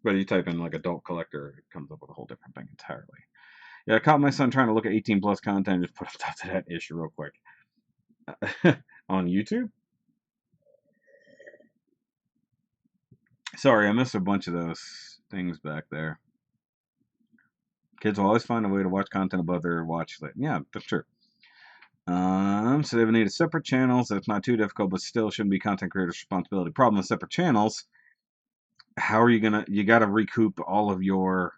[SPEAKER 1] But you type in like adult collector, it comes up with a whole different thing entirely. Yeah, I caught my son trying to look at 18 plus content and just put up top to that issue real quick. On YouTube? Sorry, I missed a bunch of those things back there. Kids will always find a way to watch content above their watch list. Yeah, that's true. So they would need separate channels. That's not too difficult, but still shouldn't be content creators' responsibility. Problem with separate channels, how are you got to recoup all of your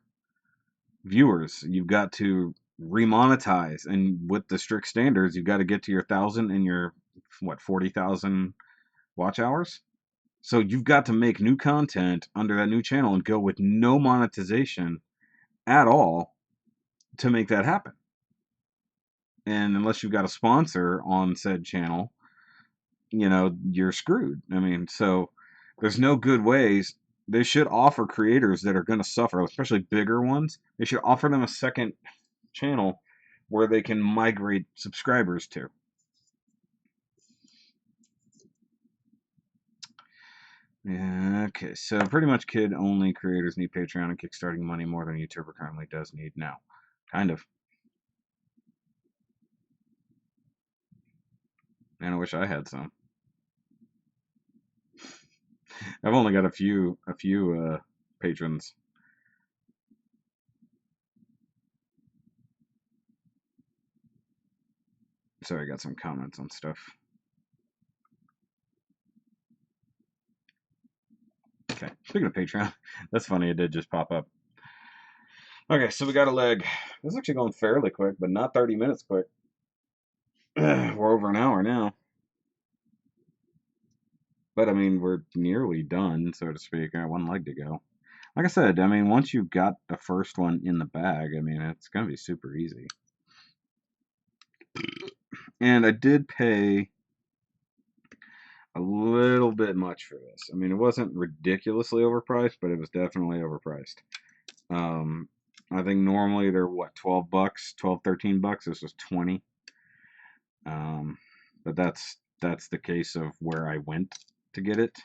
[SPEAKER 1] viewers. You've got to remonetize, and with the strict standards, you've got to get to your 1,000 and your 40,000 watch hours. So you've got to make new content under that new channel and go with no monetization at all to make that happen. And unless you've got a sponsor on said channel, you're screwed. I mean, so there's no good ways. They should offer creators that are going to suffer, especially bigger ones, they should offer them a second channel where they can migrate subscribers to. Yeah, okay, so pretty much kid-only creators need Patreon and Kickstarting money more than YouTuber currently does need now. Kind of. And I wish I had some. I've only got a few patrons. Sorry, I got some comments on stuff. Okay, speaking of Patreon, that's funny. It did just pop up. Okay, so we got a leg. This is actually going fairly quick, but not 30 minutes quick. We're over an hour now. But I mean, we're nearly done, so to speak. I got one leg to go. Like I said, I mean, once you've got the first one in the bag, I mean, it's gonna be super easy. And I did pay a little bit much for this. I mean, it wasn't ridiculously overpriced, but it was definitely overpriced. Um, I think normally they're what, 12 bucks, 12, 13 bucks. This was 20. But that's the case of where I went to get it.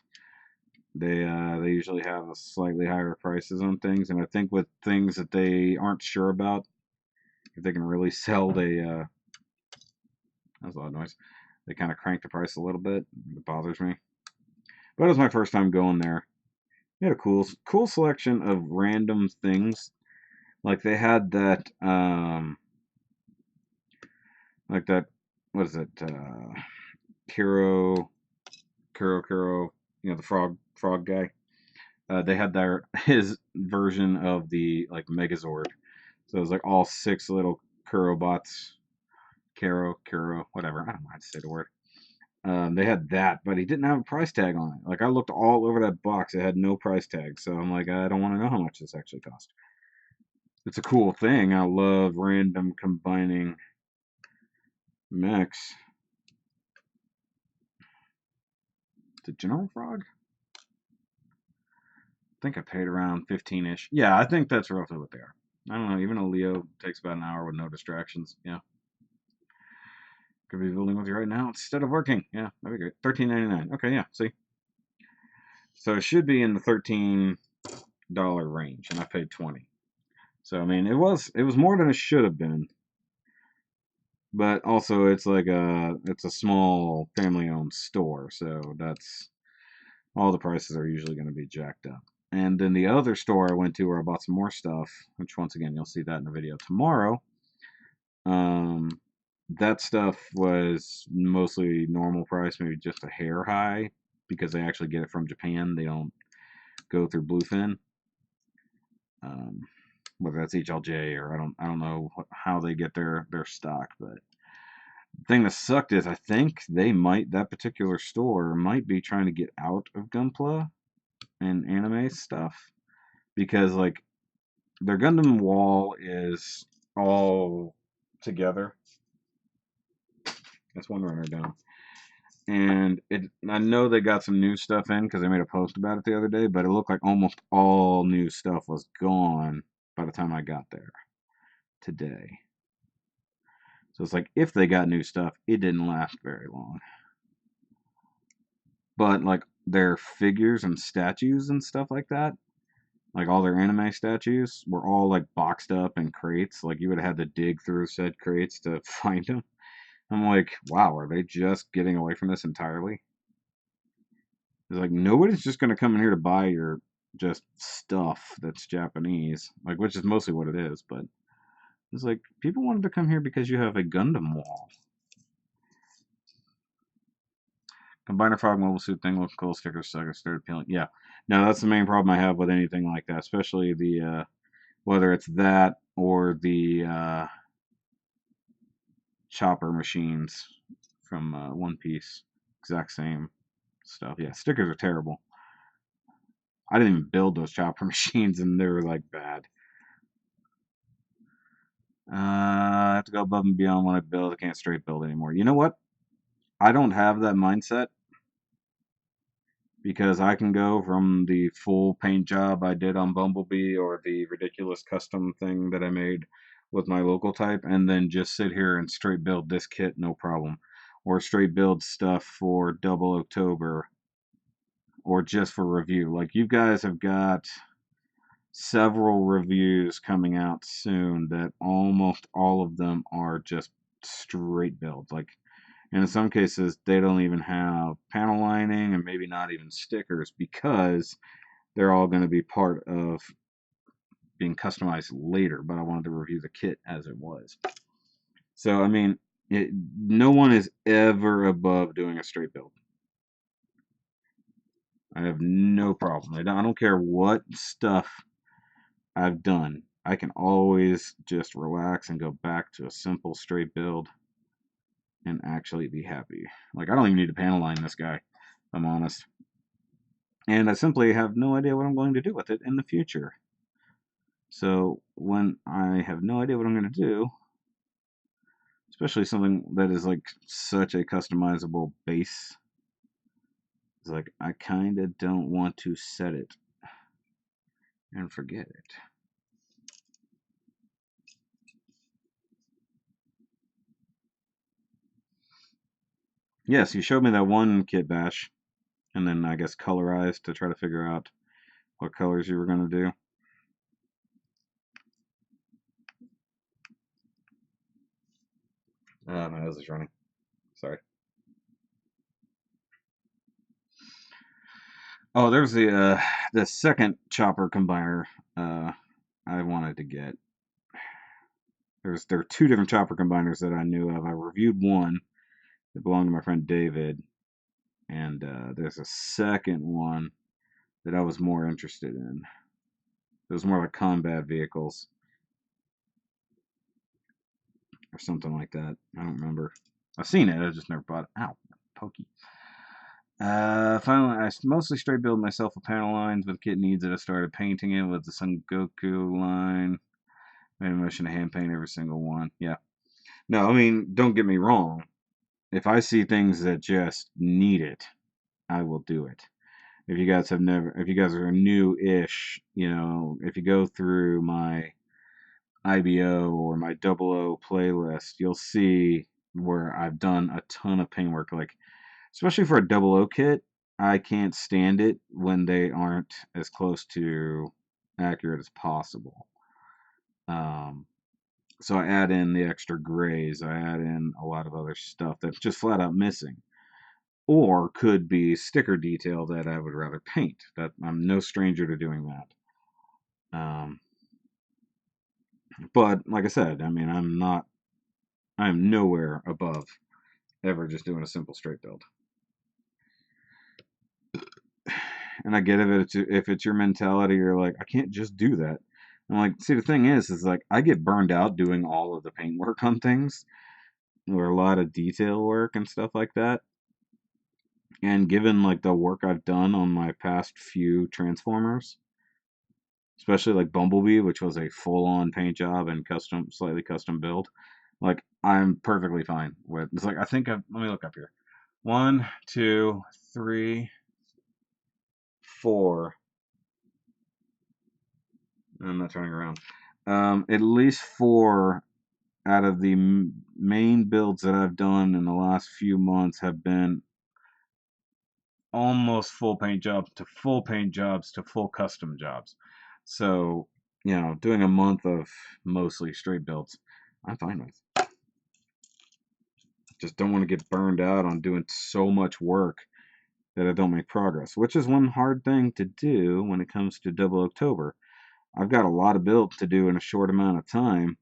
[SPEAKER 1] They usually have a slightly higher prices on things, and I think with things that they aren't sure about, if they can really sell, that's a lot of noise. They kind of crank the price a little bit. It bothers me. But it was my first time going there. They had a cool selection of random things. Like they had that like that, what is it? Kuro, the frog guy. They had his version of the like Megazord. So it was like all six little Kuro bots. Kuro, whatever. I don't know how to say the word. They had that, but he didn't have a price tag on it. Like I looked all over that box, it had no price tag. So I'm like, I don't want to know how much this actually cost. It's a cool thing. I love random combining mechs. The General Frog? I think I paid around 15-ish. Yeah, I think that's roughly what they are. I don't know. Even a Leo takes about an hour with no distractions. Yeah. Could be building with you right now instead of working. Yeah, that'd be great. $13.99. Okay, yeah. See, so it should be in the $13 range, and I paid 20. So I mean, it was more than it should have been. But also, it's a small family-owned store, so that's all the prices are usually going to be jacked up. And then the other store I went to where I bought some more stuff, which once again you'll see that in the video tomorrow. Um, that stuff was mostly normal price, maybe just a hair high, because they actually get it from Japan. They don't go through Bluefin. Whether that's HLJ or I don't know how they get their stock, but the thing that sucked is I think that particular store might be trying to get out of Gunpla and anime stuff, because like their Gundam wall is all together. That's one runner down. And I know they got some new stuff in because they made a post about it the other day, but it looked like almost all new stuff was gone by the time I got there today. So it's like if they got new stuff, it didn't last very long. But like their figures and statues and stuff like that, like all their anime statues, were all like boxed up in crates. Like you would have had to dig through said crates to find them. I'm like, wow, are they just getting away from this entirely? It's like nobody's just gonna come in here to buy your just stuff that's Japanese, like which is mostly what it is. But it's like people wanted to come here because you have a Gundam wall. Combiner Frog mobile suit thing looks cool. Stickers suck. I started peeling. Yeah, no, that's the main problem I have with anything like that, especially the whether it's that or the chopper machines from One Piece. Exact same stuff. Yeah, stickers are terrible. I didn't even build those chopper machines, and they were like bad. I have to go above and beyond when I build. I can't straight build anymore. You know what? I don't have that mindset because I can go from the full paint job I did on Bumblebee or the ridiculous custom thing that I made with my local type and then just sit here and straight build this kit, no problem. Or straight build stuff for Double October or just for review. Like you guys have got several reviews coming out soon that almost all of them are just straight builds. Like And in some cases, they don't even have panel lining and maybe not even stickers because they're all going to be part of being customized later. But I wanted to review the kit as it was. So, I mean, no one is ever above doing a straight build. I have no problem. I don't care what stuff I've done. I can always just relax and go back to a simple straight build and actually be happy. Like, I don't even need to panel line this guy, if I'm honest. And I simply have no idea what I'm going to do with it in the future. So when I have no idea what I'm going to do, especially something that is like such a customizable base, it's like I kind of don't want to set it and forget it. Yes, you showed me that one kit bash, and then I guess colorized to try to figure out what colors you were going to do. My nose is running. Sorry. Oh, there's the second chopper combiner I wanted to get. There are two different chopper combiners that I knew of. I reviewed one that belonged to my friend David, and there's a second one that I was more interested in. It was more like combat vehicles or something like that. I don't remember. I've seen it. I just never bought it. Ow, pokey. Finally, I mostly straight build myself with panel lines, but the kit needs it. I started painting it with the Son Goku line. Made a motion to hand paint every single one. Yeah. No, I mean, don't get me wrong. If I see things that just need it, I will do it. If you guys are new-ish, if you go through my IBO or my double O playlist, you'll see where I've done a ton of paintwork. Like, especially for a double O kit, I can't stand it when they aren't as close to accurate as possible. So I add in the extra grays. I add in a lot of other stuff that's just flat out missing. Or could be sticker detail that I would rather paint. That I'm no stranger to doing that. But like I said, I mean, I'm nowhere above ever just doing a simple straight build. And I get if it's your mentality, you're like, I can't just do that. I'm like, see, the thing is like I get burned out doing all of the paint work on things, or a lot of detail work and stuff like that. And given like the work I've done on my past few Transformers, especially like Bumblebee, which was a full-on paint job and slightly custom build, like I'm perfectly fine with. It's like let me look up here. 1, 2, 3, 4. I'm not turning around. At least 4 out of the main builds that I've done in the last few months have been almost full paint jobs to full paint jobs to full custom jobs. So, doing a month of mostly straight builds, I'm fine with. Just don't want to get burned out on doing so much work that I don't make progress, which is one hard thing to do when it comes to Double October. I've got a lot of builds to do in a short amount of time,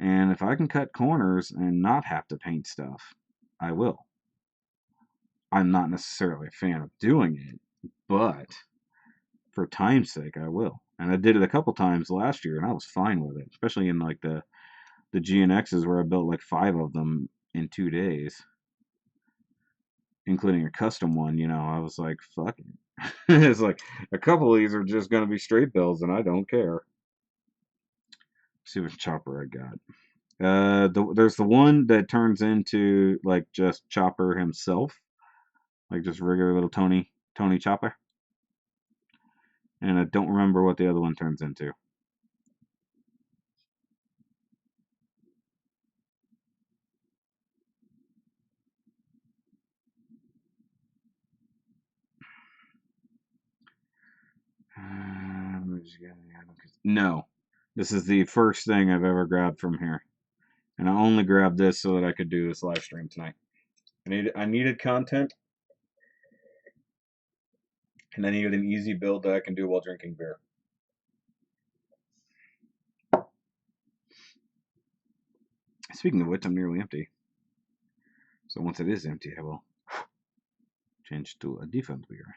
[SPEAKER 1] and if I can cut corners and not have to paint stuff, I will. I'm not necessarily a fan of doing it, but for time's sake, I will. And I did it a couple times last year, and I was fine with it, especially in like the GNXs where I built like 5 of them in 2 days, including a custom one. I was like, fuck it. It's like a couple of these are just gonna be straight builds, and I don't care. Let's see what chopper I got. There's the one that turns into like just Chopper himself, like just regular little Tony Chopper. And I don't remember what the other one turns into. No, this is the first thing I've ever grabbed from here, and I only grabbed this so that I could do this live stream tonight. I needed content, and I needed an easy build that I can do while drinking beer. Speaking of which, I'm nearly empty. So once it is empty, I will change to a different beer.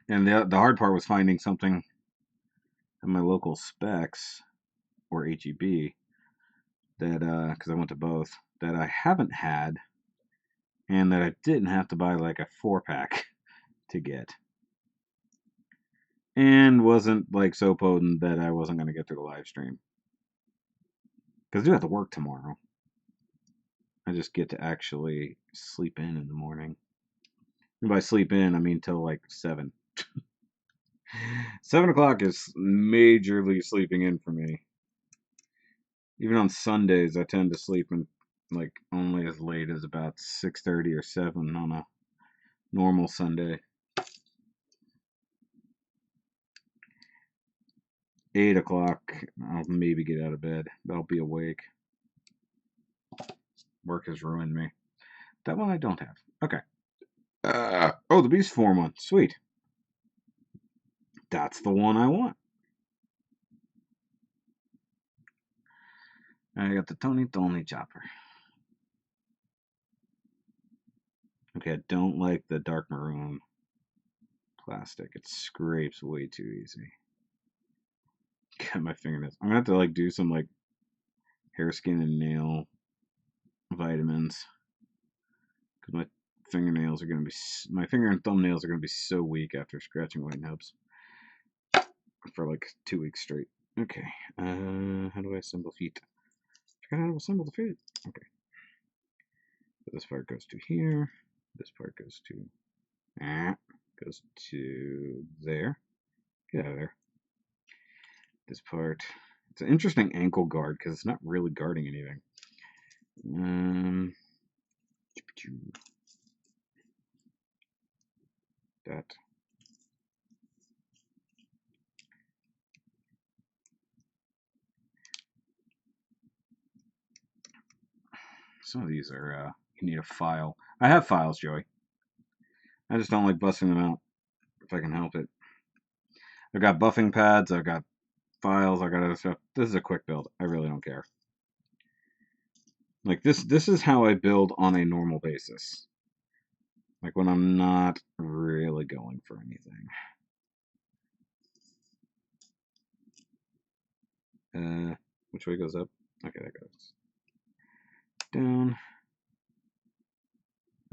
[SPEAKER 1] And the hard part was finding something at my local Specs or HEB that, because I went to both, that I haven't had, and that I didn't have to buy like a 4-pack to get. And wasn't like so potent that I wasn't going to get through the live stream. Because I do have to work tomorrow. I just get to actually sleep in the morning. And by sleep in, I mean till like 7. 7 o'clock is majorly sleeping in for me. Even on Sundays, I tend to sleep in like only as late as about 6:30 or 7 on a normal Sunday. 8 o'clock, I'll maybe get out of bed, but I'll be awake. Work has ruined me. That one I don't have. Okay. Oh, the Beast Form one. Sweet. That's the one I want. I got the Tony chopper. Okay, I don't like the dark maroon plastic. It scrapes way too easy. Got my fingernails. I'm gonna have to like do some like hair, skin, and nail vitamins because my fingernails are gonna be my finger and thumbnails are gonna be so weak after scratching white nubs for like 2 weeks straight. Okay, how do I assemble feet? I forgot how to assemble the feet. Okay, so this part goes to here. This part goes to there. Get out of there. This part. It's an interesting ankle guard because it's not really guarding anything. That. Some of these are, you need a file. I have files, Joey. I just don't like busting them out if I can help it. I've got buffing pads, I've got files, I've got other stuff. This is a quick build. I really don't care. Like this is how I build on a normal basis. Like when I'm not really going for anything. Which way goes up? Okay, that goes down.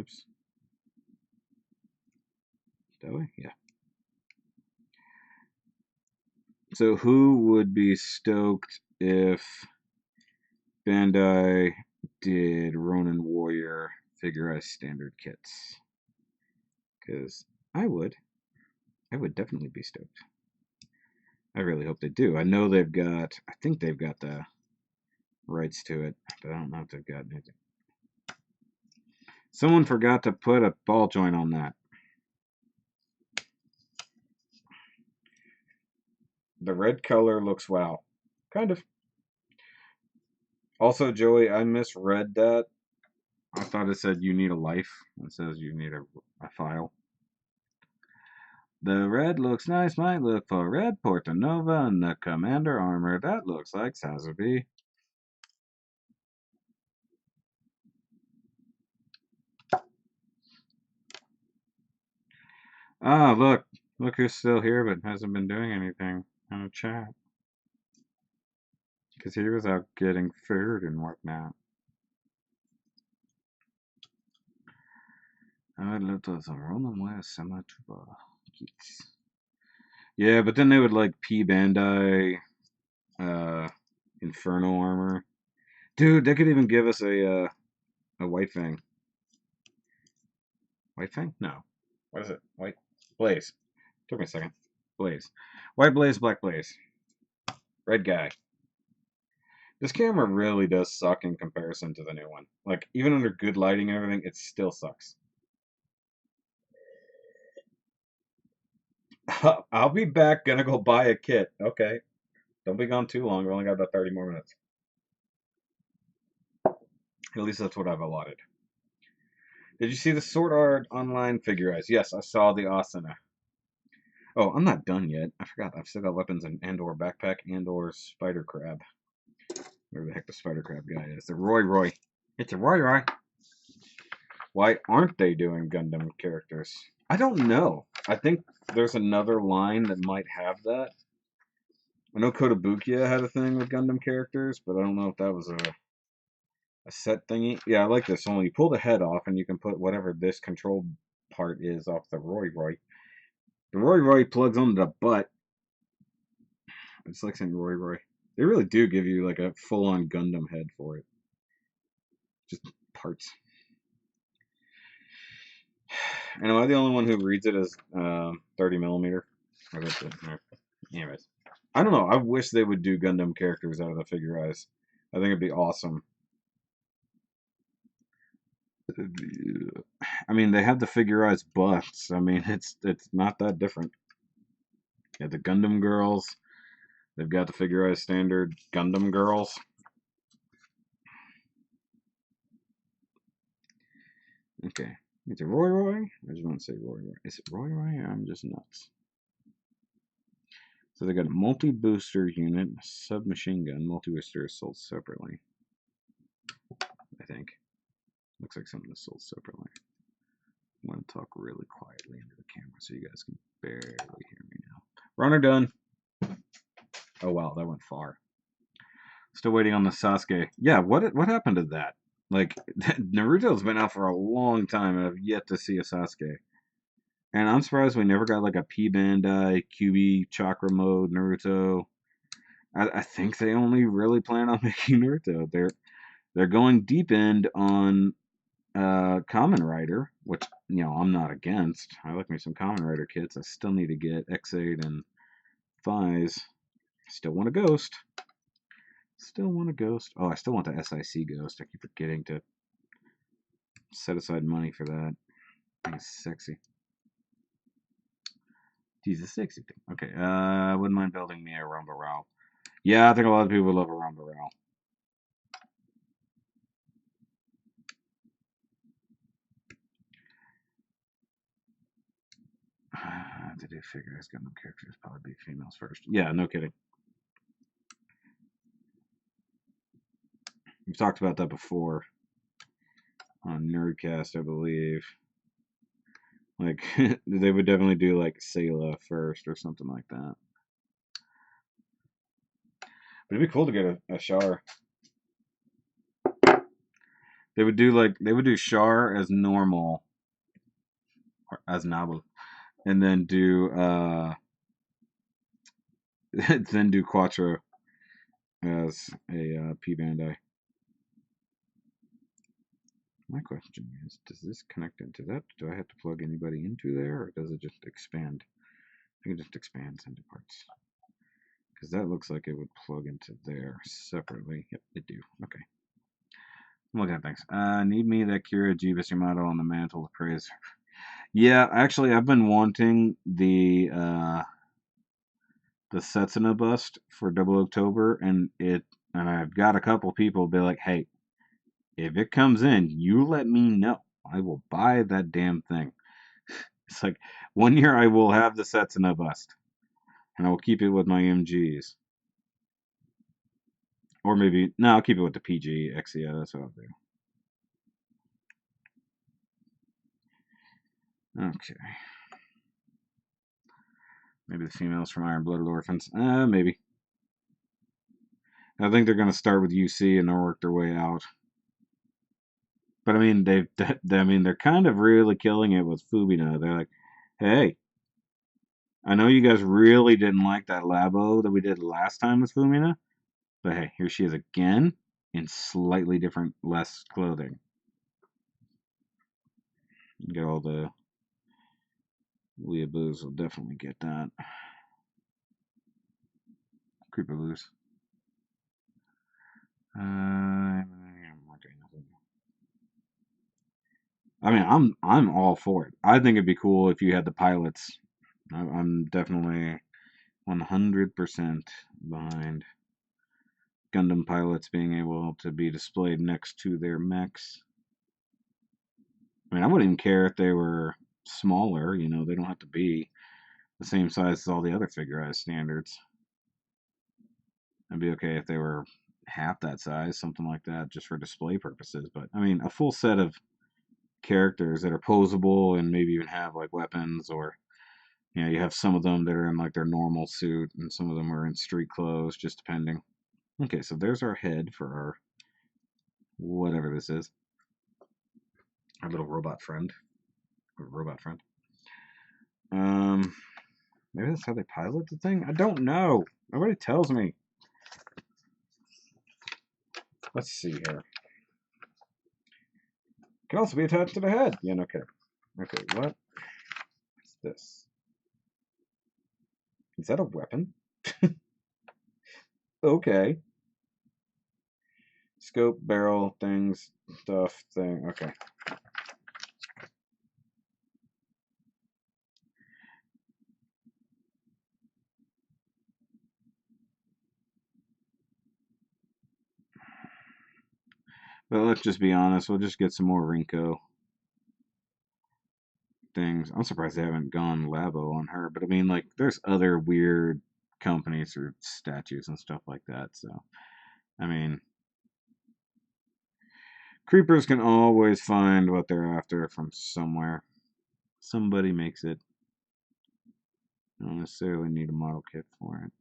[SPEAKER 1] Oops. That way? Yeah. So who would be stoked if Bandai did Ronin Warrior Figurized Standard kits? Because I would definitely be stoked. I really hope they do. I know they've got, I think they've got the rights to it, but I don't know if they've got anything. Someone forgot to put a ball joint on that. The red color looks wow. Kind of. Also, Joey, I misread that. I thought it said you need a life. It says you need a file. The red looks nice. Might look for red Portanova and the Commander armor. That looks like Sazabi. Ah, look. Look who's still here but hasn't been doing anything in the chat. Because he was out getting food and whatnot. I would love to have some Roman Wire semi-tuba kits. Yeah, but then they would like p-bandai Inferno armor. Dude, they could even give us a White Fang. White Fang? No. What is it? White Blaze. Took me a second. Blaze. White Blaze, Black Blaze. Red guy. This camera really does suck in comparison to the new one. Like, even under good lighting and everything, it still sucks. I'll be back. Gonna go buy a kit. Okay. Don't be gone too long. We only got about 30 more minutes. At least that's what I've allotted. Did you see the Sword Art Online figure eyes? Yes, I saw the Asuna. Oh, I'm not done yet. I forgot. I've still got weapons in Andor backpack, Andor spider crab. Where the heck the spider crab guy is. The Roy. It's a Roy. Why aren't they doing Gundam characters? I don't know. I think there's another line that might have that. I know Kotobukiya had a thing with Gundam characters, but I don't know if that was a set thingy. Yeah, I like this. Only you pull the head off and you can put whatever this control part is off the Roy. The Roy plugs onto the butt. I just like saying Roy. They really do give you like a full-on Gundam head for it. Just parts. And am I the only one who reads it as 30 millimeter? Anyways. I don't know. I wish they would do Gundam characters out of the figure eyes. I think it'd be awesome. I mean, they have the figure eyes busts. I mean, it's not that different. Yeah, the Gundam girls. They've got the figure eyes standard Gundam girls. Okay. Is it Roy? I just want to say Roy. Is it Roy? I'm just nuts. So they got a multi-booster unit, a submachine gun. Multi-booster is sold separately. I think. Looks like something is sold separately. I'm going to talk really quietly into the camera so you guys can barely hear me now. Runner done. Oh wow, that went far. Still waiting on the Sasuke. Yeah, what happened to that? Like, Naruto's been out for a long time and I've yet to see a Sasuke. And I'm surprised we never got like a p-bandai, QB, chakra mode Naruto. I think they only really plan on making Naruto. They're going deep end on Kamen Rider, which, you know, I'm not against. I like me some Kamen Rider kits. I still need to get X8 and Thighs. Still want a Ghost. Oh, I still want the SIC Ghost. I keep forgetting to set aside money for that. I think it's sexy. He's a sexy thing. Okay, wouldn't mind building me a Rumba Rao. Yeah, I think a lot of people would love a Rumba Rao. To do figures, Gundam characters probably be females first. Yeah, no kidding. We've talked about that before on Nerdcast, I believe. Like, they would definitely do like Sayla first or something like that. But it'd be cool to get a Char. They would do Char as normal, or as Nabu, and then do then do Quattro as a p-bandai. My question is, does this connect into that? Do I have to plug anybody into there, or does it just expand? I think it just expands into parts. Because that looks like it would plug into there separately. Yep, it do. Okay. I'm looking at things. Need me that Kira Jeebus Yamato on the mantle of praise. Yeah, actually, I've been wanting the Setsuna bust for Double October, and I've got a couple people be like, hey, if it comes in, you let me know. I will buy that damn thing. It's like, one year I will have the Setsuna bust, and I will keep it with my MGs. Or maybe, no, I'll keep it with the PG XEO, that's what I'll do. Okay. Maybe the females from Iron Blooded Orphans. Maybe. I think they're going to start with UC and they'll work their way out. But I mean, they're kind of really killing it with Fubina. They're like, hey, I know you guys really didn't like that Labo that we did last time with Fumina, but hey, here she is again in slightly different, less clothing. Get all the Weeaboos will definitely get that. Creepaboos. I mean, I'm all for it. I think it'd be cool if you had the pilots. I'm definitely 100% behind Gundam pilots being able to be displayed next to their mechs. I mean, I wouldn't even care if they were smaller, you know, they don't have to be the same size as all the other figurized standards. I'd be okay if they were half that size, something like that, just for display purposes. But, I mean, a full set of characters that are posable and maybe even have, like, weapons, or, you know, you have some of them that are in, like, their normal suit, and some of them are in street clothes, just depending. Okay, so there's our head for our whatever this is. Our little robot friend. Robot friend. Maybe that's how they pilot the thing? I don't know. Nobody tells me. Let's see here. Can also be attached to the head. Yeah, okay. Okay, what? What's this? Is that a weapon? Okay. Scope, barrel, things, stuff, thing. Okay. But let's just be honest. We'll just get some more Rinko things. I'm surprised they haven't gone Labo on her. But I mean, like, there's other weird companies or statues and stuff like that. So, I mean, creepers can always find what they're after from somewhere. Somebody makes it. I don't necessarily need a model kit for it.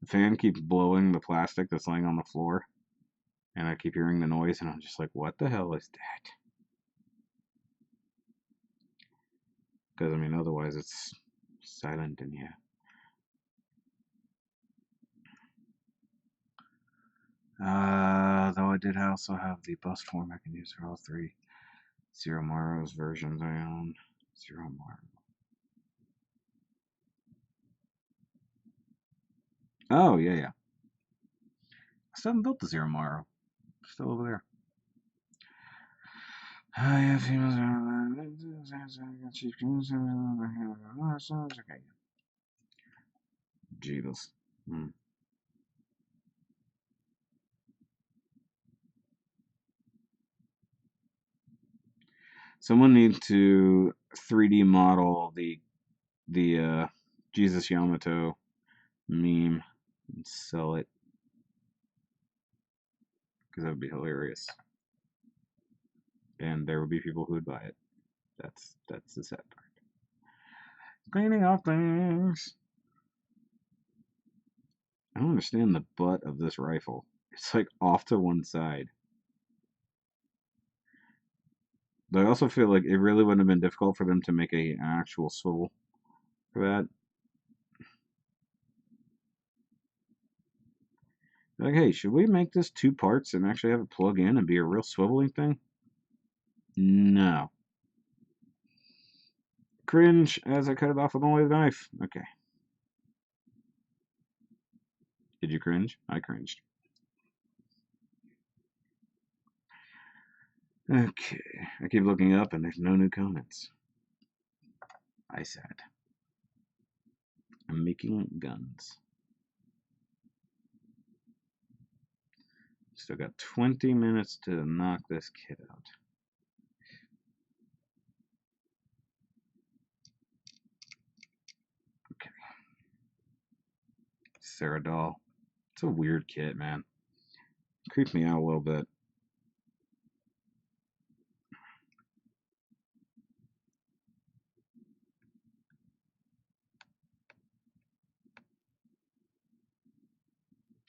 [SPEAKER 1] The fan keeps blowing the plastic that's laying on the floor, and I keep hearing the noise, and I'm just like, what the hell is that? Because, I mean, otherwise it's silent in here. Though I did also have the bus form I can use for all three Zero Morrow's versions I own. Zero Morrow. Oh, yeah, yeah. I still haven't built the Zero Morrow. Still over there. I have females. Okay. Jesus. Someone needs to 3D model the Jesus Yamato meme and sell it, because that would be hilarious, and there would be people who would buy it. That's the sad part. Cleaning off things. I don't understand the butt of this rifle. It's like off to one side. But I also feel like it really wouldn't have been difficult for them to make an actual swivel for that. Like, hey, should we make this 2 parts and actually have it plug in and be a real swiveling thing? No. Cringe as I cut it off with only the knife. Okay. Did you cringe? I cringed. Okay. I keep looking up and there's no new comments. I said. I'm making guns. Still got 20 minutes to knock this kid out. Okay. Sarah doll. It's a weird kit, man. Creeps me out a little bit.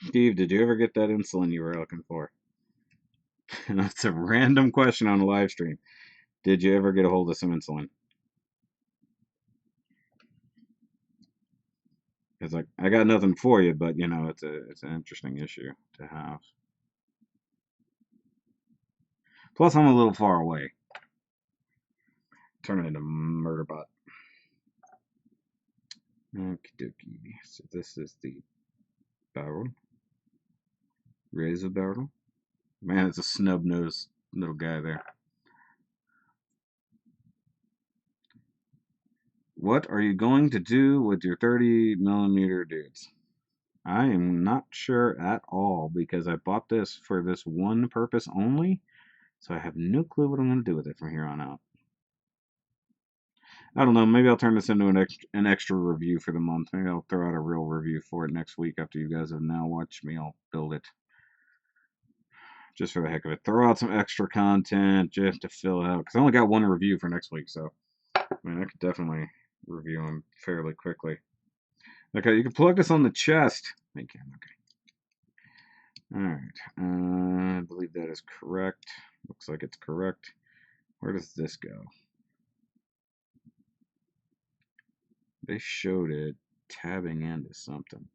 [SPEAKER 1] Steve, did you ever get that insulin you were looking for? That's a random question on a live stream. Did you ever get a hold of some insulin? It's like, I got nothing for you, but you know, it's an interesting issue to have. Plus, I'm a little far away. Turn it into Murderbot. Okie dokie. So this is the barrel. Razor barrel. Man, it's a snub-nosed little guy there. What are you going to do with your 30mm dudes? I am not sure at all because I bought this for this one purpose only, so I have no clue what I'm going to do with it from here on out. I don't know. Maybe I'll turn this into an extra review for the month. Maybe I'll throw out a real review for it next week after you guys have now watched me. I'll build it just for the heck of it. Throw out some extra content just to fill it out because I only got one review for next week, so I mean I could definitely review them fairly quickly. Okay, you can plug this on the chest. You can. Okay. All right. I believe that is correct. Looks like it's correct. Where does this go? They showed it tabbing into something.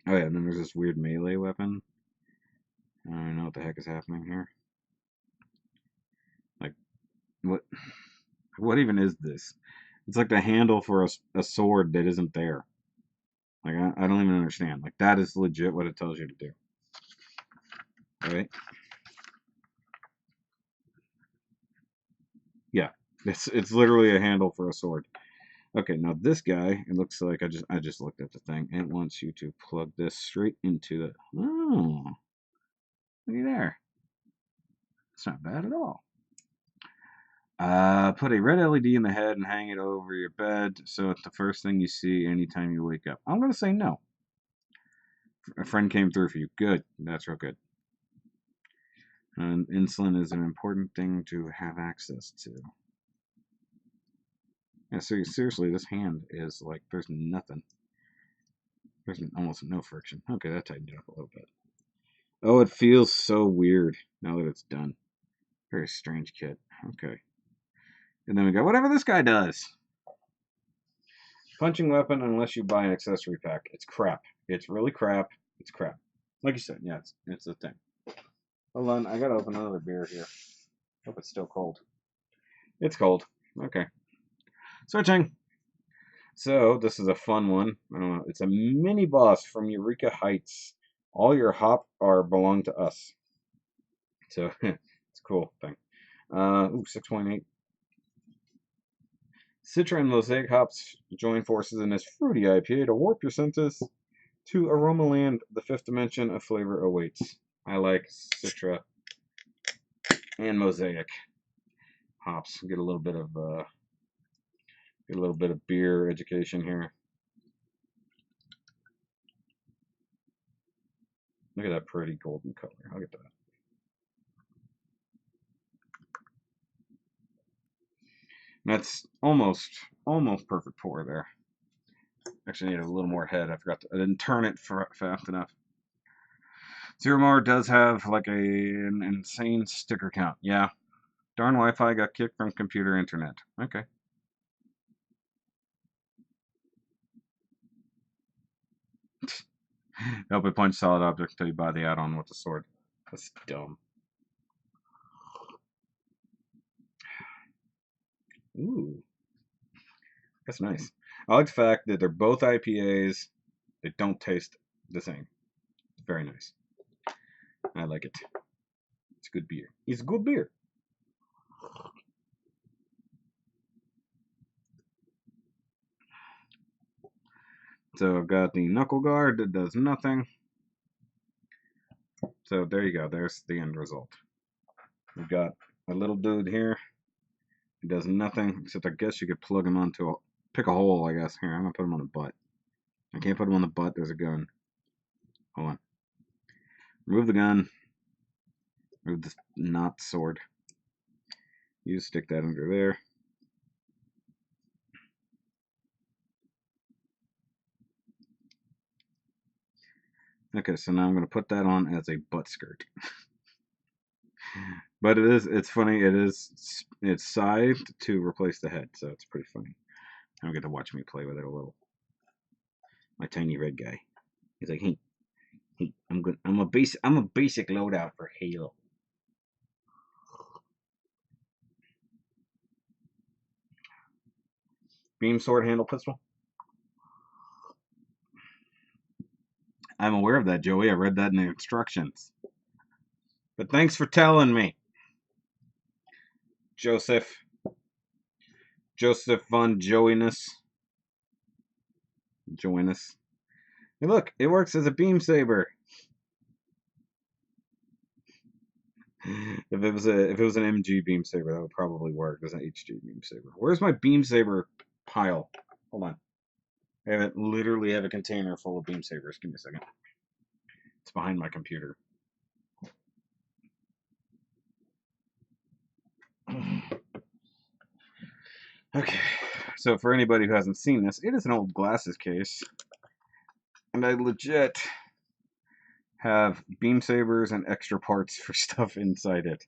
[SPEAKER 1] Oh yeah, and then there's this weird melee weapon. I don't know what the heck is happening here. Like, what even is this? It's like the handle for a sword that isn't there. Like, I don't even understand. Like, that is legit what it tells you to do. Right? Yeah, it's literally a handle for a sword. Okay, now this guy, it looks like I just looked at the thing. It wants you to plug this straight into the. Oh, look at there. It's not bad at all. Put a red LED in the head and hang it over your bed so it's the first thing you see anytime you wake up. I'm gonna say no. A friend came through for you. Good. That's real good. And insulin is an important thing to have access to. Yeah, seriously, this hand is like, there's nothing. There's almost no friction. Okay, that tightened it up a little bit. Oh, it feels so weird now that it's done. Very strange kit. Okay. And then we got whatever this guy does. Punching weapon unless you buy an accessory pack. It's crap. It's really crap. It's crap. Like you said, yeah, it's the thing. Hold on, I gotta open another beer here. Hope it's still cold. It's cold. Okay. Switching. So, this is a fun one. It's a mini boss from Eureka Heights. All your hop belong to us. So, it's a cool thing. 6.8. Citra and Mosaic hops join forces in this fruity IPA to warp your senses to Aromaland. The fifth dimension of flavor awaits. I like Citra and Mosaic hops. Get a little bit of beer education here. Look at that pretty golden color. I'll get that. That's almost perfect pour there. Actually, needed a little more head. I didn't turn it fast enough. Zero More does have like an insane sticker count. Yeah. Darn Wi-Fi got kicked from computer internet. Okay. Help it punch solid objects until you buy the add-on with the sword. That's dumb. Ooh. That's nice. I like the fact that they're both IPAs. They don't taste the same. Very nice. I like it. It's good beer. It's good beer. So I've got the knuckle guard that does nothing. So there you go. There's the end result. We've got a little dude here. He does nothing, except I guess you could plug him onto pick a hole, I guess. Here, I'm going to put him on the butt. I can't put him on the butt. There's a gun. Hold on. Remove the gun. Remove the not sword. You stick that under there. Okay, so now I'm going to put that on as a butt skirt. But it's funny, it's scythed to replace the head, so it's pretty funny. I'm going to watch me play with it a little. My tiny red guy. He's like, hey, I'm a basic loadout for Halo. Beam sword handle pistol. I'm aware of that, Joey. I read that in the instructions. But thanks for telling me, Joseph. Joseph von Joinus. Hey, look, it works as a beam saber. If it was an MG beam saber, that would probably work as an HG beam saber. Where's my beam saber pile? Hold on. Literally have a container full of beam sabers. Give me a second. It's behind my computer. Okay, so for anybody who hasn't seen this, it is an old glasses case. And I legit have beam sabers and extra parts for stuff inside it.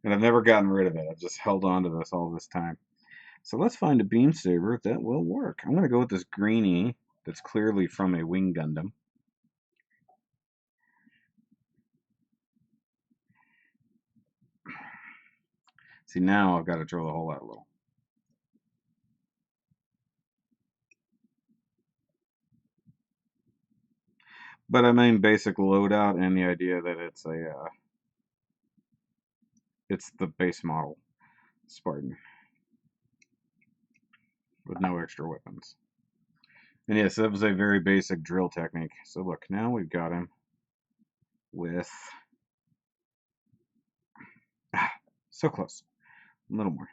[SPEAKER 1] And I've never gotten rid of it. I've just held on to this all this time. So let's find a beam saber that will work. I'm going to go with this greenie that's clearly from a Wing Gundam. See, now I've got to drill the hole out a little. But I mean basic loadout and the idea that it's it's the base model Spartan with no extra weapons. And yes, that was a very basic drill technique. So look, now we've got him with so close. A little more.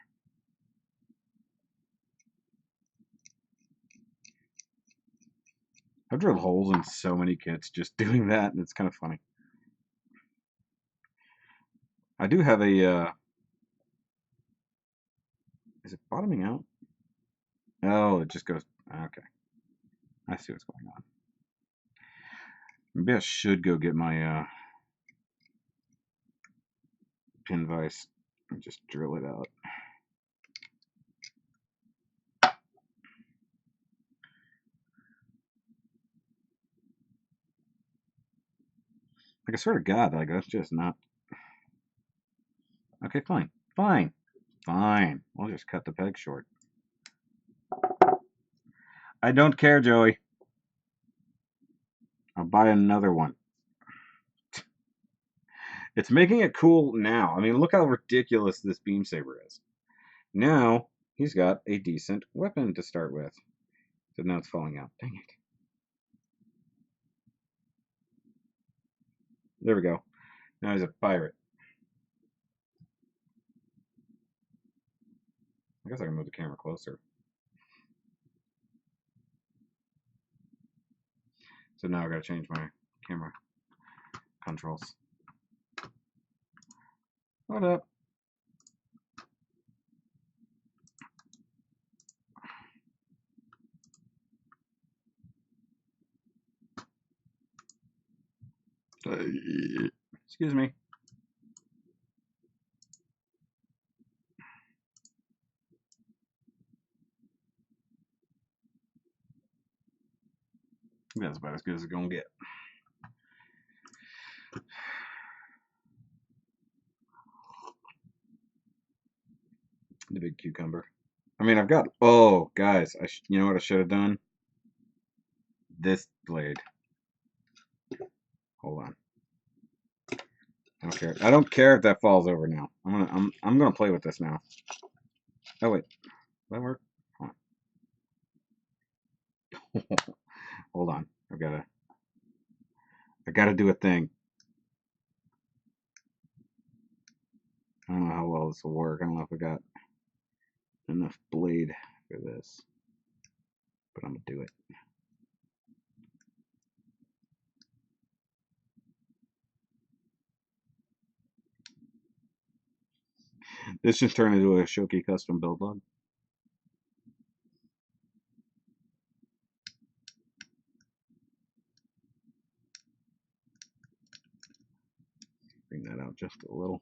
[SPEAKER 1] I've drilled holes in so many kits just doing that, and it's kind of funny. I do have a, is it bottoming out? Oh, it just goes, okay. I see what's going on. Maybe I should go get my pin vise and just drill it out. Like, I swear to God, like, that's just not... Okay, fine. Fine. Fine. We'll just cut the peg short. I don't care, Joey. I'll buy another one. It's making it cool now. I mean, look how ridiculous this beam saber is. Now, he's got a decent weapon to start with. So now it's falling out. Dang it. There we go. Now he's a pirate. I guess I can move the camera closer. So now I gotta change my camera controls. What up? Excuse me. That's about as good as it's gonna get. The big cucumber. I mean, I've got... Oh, guys, you know what I should have done? This blade. Hold on. I don't care. I don't care if that falls over now. I'm gonna play with this now. Oh wait, will that work? Hold on. I gotta do a thing. I don't know how well this will work. I don't know if I got enough blade for this, but I'm gonna do it. This just turned into a Shoki custom build log. Bring that out just a little.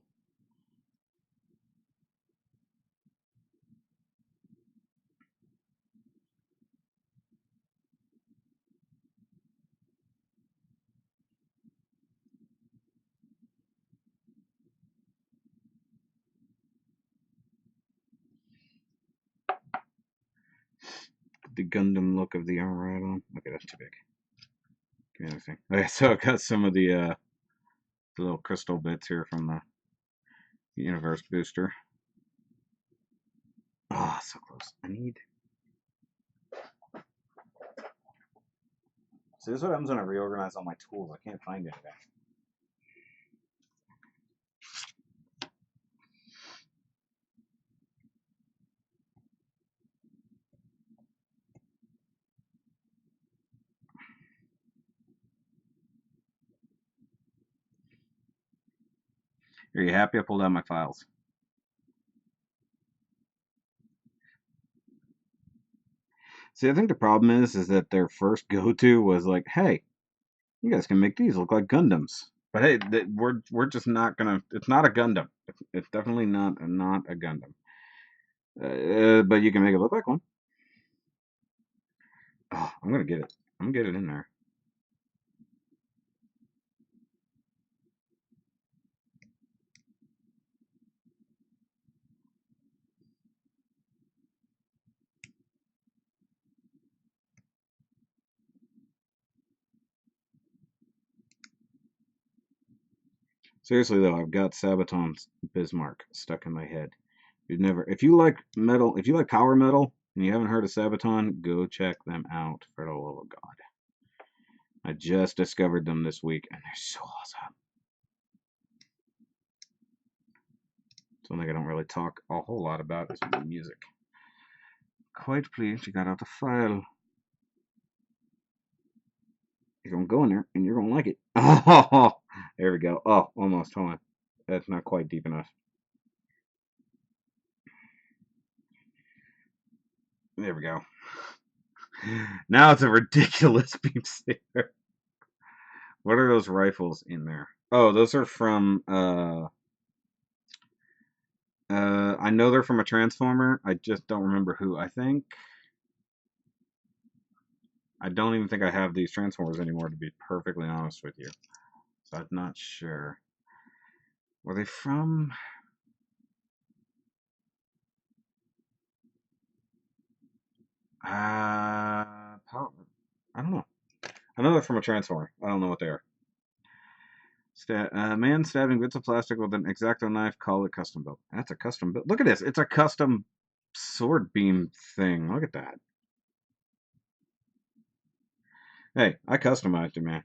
[SPEAKER 1] The Gundam look of the armor right on. Okay, that's too big. Give me another thing. Okay, so I got some of the little crystal bits here from the universe booster. Ah, oh, so close. I need... See, this is what happens when I reorganize all my tools. I can't find anything. Are you happy I pulled out my files? See, I think the problem is that their first go-to was like, hey, you guys can make these look like Gundams. But hey, we're just not gonna. It's not a Gundam. It's definitely not a Gundam. But you can make it look like one. Oh, I'm gonna get it. I'm gonna get it in there. Seriously though, I've got Sabaton's Bismarck stuck in my head. You'd never, if you like metal, if you like power metal, and you haven't heard of Sabaton, go check them out. For the love of God, I just discovered them this week, and they're so awesome. Something I don't really talk a whole lot about is music. Quite pleased you got out the file. You're gonna go in there, and you're gonna like it. Oh, there we go. Oh, almost. Hold on. That's not quite deep enough. There we go. Now it's a ridiculous beam saber. What are those rifles in there? Oh, those are from I know they're from a Transformer. I just don't remember who. I don't even think I have these Transformers anymore, to be perfectly honest with you. So I'm not sure. Were they from... I don't know. I know they're from a Transformer. I don't know what they are. Man stabbing bits of plastic with an X-Acto knife. Call it custom built. That's a custom built. Look at this. It's a custom sword beam thing. Look at that. Hey, I customized it, man.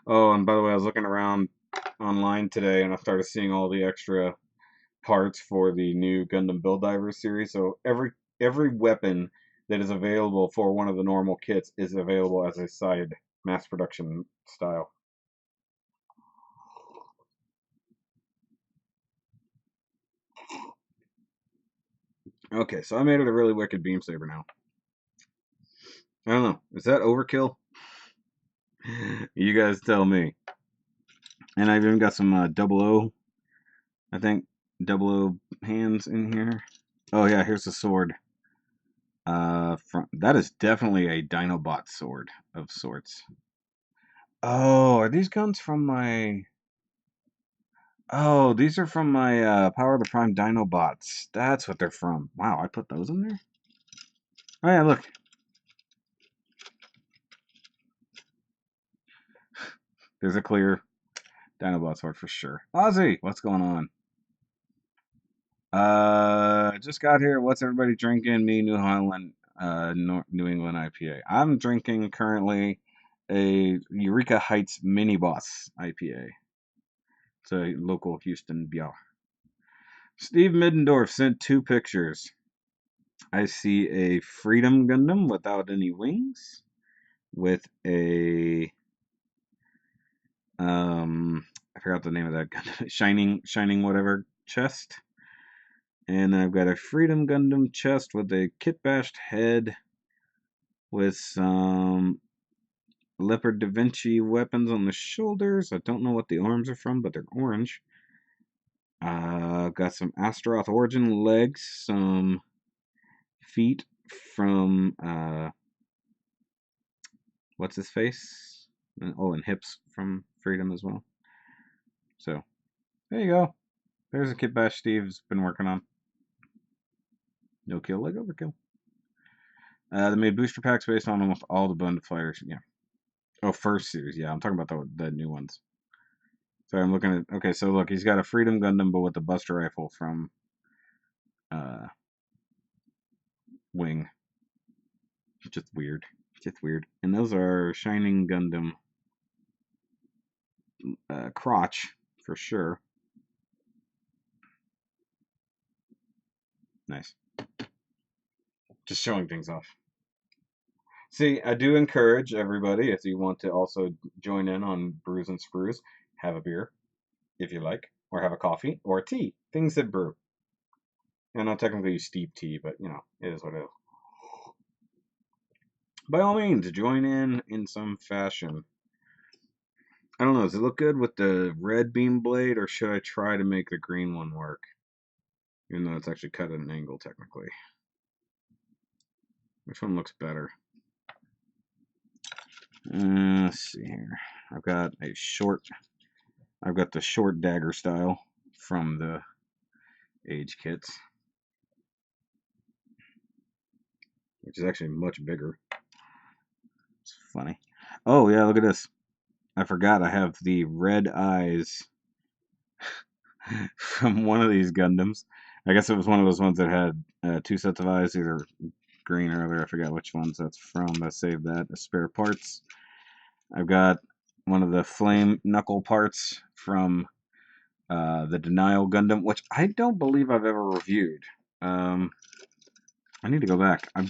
[SPEAKER 1] Oh, and by the way, I was looking around online today, and I started seeing all the extra parts for the new Gundam Build Divers series. So every weapon that is available for one of the normal kits is available as a side mass production style. Okay, so I made it a really wicked beam saber now. I don't know. Is that overkill? You guys tell me. And I've even got some double O, I think, double O hands in here. Oh yeah, here's the sword. That is definitely a Dinobot sword of sorts. Oh, are these guns from my... Oh, these are from my Power of the Prime Dinobots. That's what they're from. Wow, I put those in there? Oh yeah, look. There's a clear Dinobot sword for sure. Ozzy, what's going on? Just got here. What's everybody drinking? Me, New Holland, New England IPA. I'm drinking currently a Eureka Heights Mini Boss IPA. It's a local Houston beer. Steve Middendorf sent 2 pictures. I see a Freedom Gundam without any wings, with a I forgot the name of that Gundam. Shining whatever chest. And I've got a Freedom Gundam chest with a kit bashed head with some Leopard Da Vinci weapons on the shoulders. I don't know what the arms are from, but they're orange. Got some Astaroth Origin legs, some feet from what's his face? Oh, and hips from Freedom as well. So there you go. There's a kit bash Steve's been working on. No kill like overkill. They made booster packs based on almost all the bundle fighters. Yeah. Oh, first series. Yeah, I'm talking about the new ones. Sorry, I'm looking at. Okay, so look, he's got a Freedom Gundam, but with the Buster Rifle from uh, Wing. Just weird. Just weird. And those are Shining Gundam crotch for sure. Nice. Just showing things off. See, I do encourage everybody, if you want to also join in on Brews and Sprues, have a beer, if you like, or have a coffee, or tea. Things that brew. And not technically steep tea, but, you know, it is what it is. By all means, join in some fashion. I don't know, does it look good with the red beam blade, or should I try to make the green one work? Even though it's actually cut at an angle, technically. Which one looks better? Let's see here. I've got the short dagger style from the age kits, which is actually much bigger. It's funny. Oh yeah, look at this. I forgot I have the red eyes from one of these Gundams. I guess it was one of those ones that had two sets of eyes, either green or other. I forgot which ones that's from. I saved that as spare parts. I've got one of the flame knuckle parts from the Denial Gundam, which I don't believe I've ever reviewed. I need to go back. I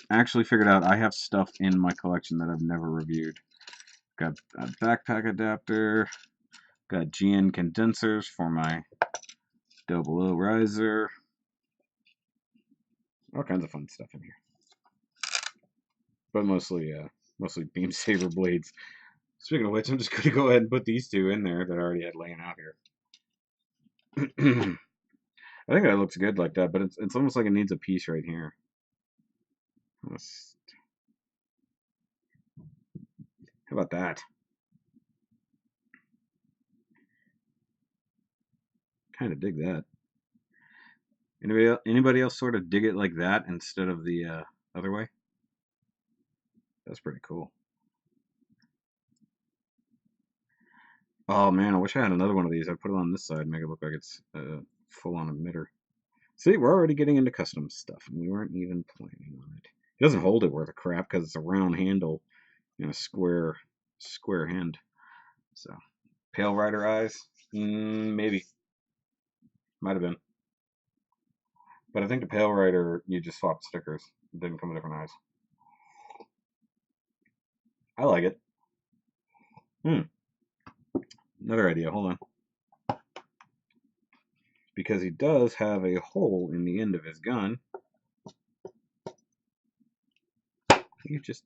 [SPEAKER 1] actually figured out I have stuff in my collection that I've never reviewed. Got a backpack adapter. Got GN condensers for my 00 riser. All kinds of fun stuff in here. But mostly beam saber blades. Speaking of which, I'm just going to go ahead and put these two in there that I already had laying out here. I think that looks good like that, but it's almost like it needs a piece right here. How about that? Kind of dig that. Anybody else sort of dig it like that instead of the other way? That's pretty cool. Oh man, I wish I had another one of these. I'd put it on this side and make it look like it's a full-on emitter. See, we're already getting into custom stuff, and we weren't even planning on it. It doesn't hold it worth a crap because it's a round handle and a square hand. So, Pale Rider eyes? Maybe. Might have been. But I think the Pale Rider, you just swapped stickers. It didn't come with different eyes. I like it. Another idea. Hold on. Because he does have a hole in the end of his gun. You just...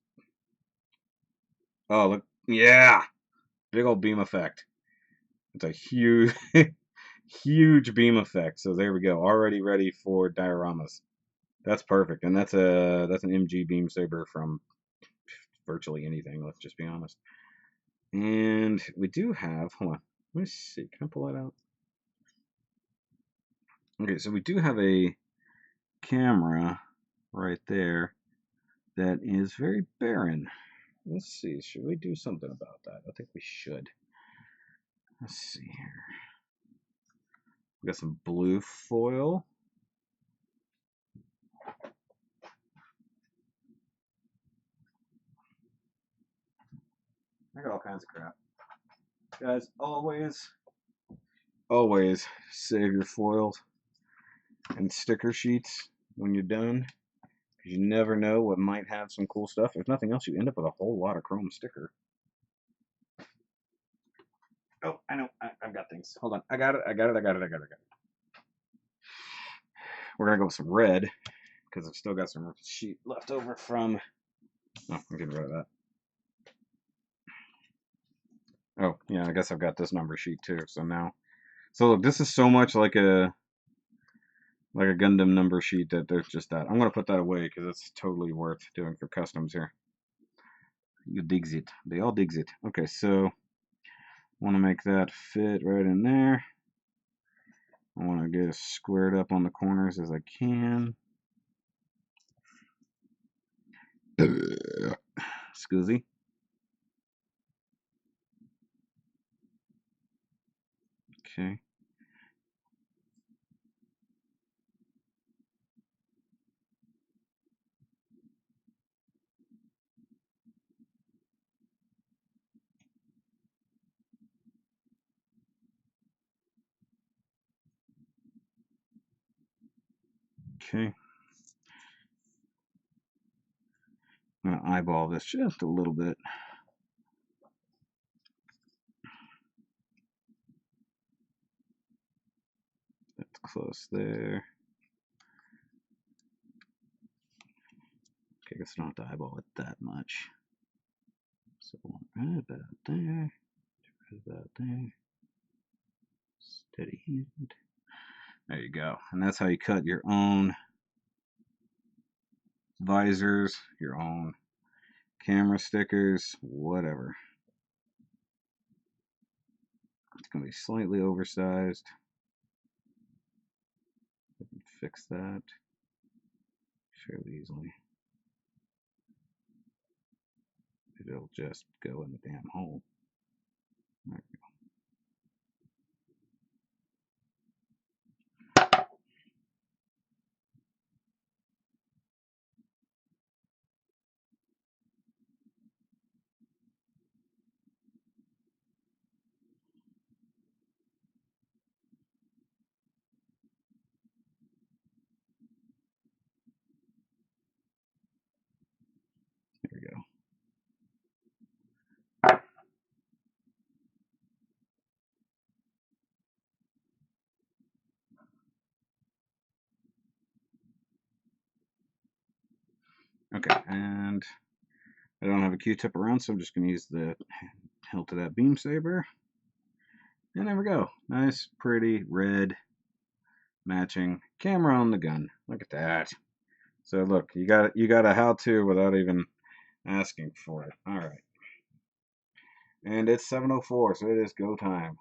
[SPEAKER 1] Oh, look. Yeah! Big old beam effect. It's a huge... huge beam effect. So there we go. Already ready for dioramas. That's perfect. And that's an MG beam saber from virtually anything, let's just be honest. And we do have, hold on, let me see, can I pull that out? Okay, so we do have a camera right there that is very barren. Let's see, should we do something about that? I think we should. Let's see here. We got some blue foil. I got all kinds of crap. Guys, always save your foils and sticker sheets when you're done. Because you never know what might have some cool stuff. If nothing else, you end up with a whole lot of chrome sticker. Oh, I know. I've got things. Hold on. I got it. We're going to go with some red. Because I've still got some sheet left over from... Oh, I'm getting rid of that. Oh, yeah, I guess I've got this number sheet too. So now... So look, this is so much like a Gundam number sheet that there's just that. I'm going to put that away because it's totally worth doing for customs here. You digs it. They all digs it. Okay, so... want to make that fit right in there. I want to get it squared up on the corners as I can. Scoozy. Okay. Okay. I'm going to eyeball this just a little bit. That's close there. Okay, let's not eyeball it that much. So right about there. Right about there. Steady hand. There you go. And that's how you cut your own visors, your own camera stickers, whatever. It's going to be slightly oversized. I can fix that fairly easily. It'll just go in the damn hole. There we go. Okay, and I don't have a Q-tip around, so I'm just going to use the hilt of that beam saber. And there we go. Nice, pretty, red, matching camera on the gun. Look at that. So look, you got a how-to without even asking for it. All right. And it's 7:04, so it is go time.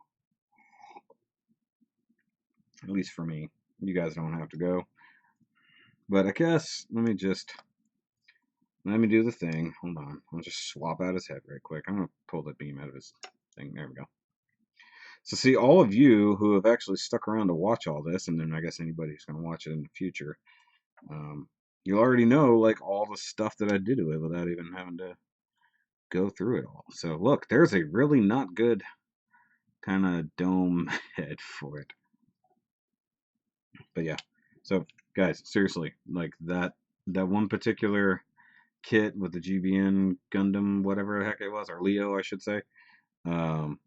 [SPEAKER 1] At least for me. You guys don't have to go. But I guess let me do the thing. Hold on. I'll just swap out his head right quick. I'm gonna pull the beam out of his thing. There we go. So see, all of you who have actually stuck around to watch all this, and then I guess anybody who's gonna watch it in the future, you already know like all the stuff that I did to it without even having to go through it all. So look, there's a really not good kind of dome head for it. But yeah, so guys, seriously, like that one particular kit with the GBN Gundam, whatever the heck it was, or Leo, I should say, um,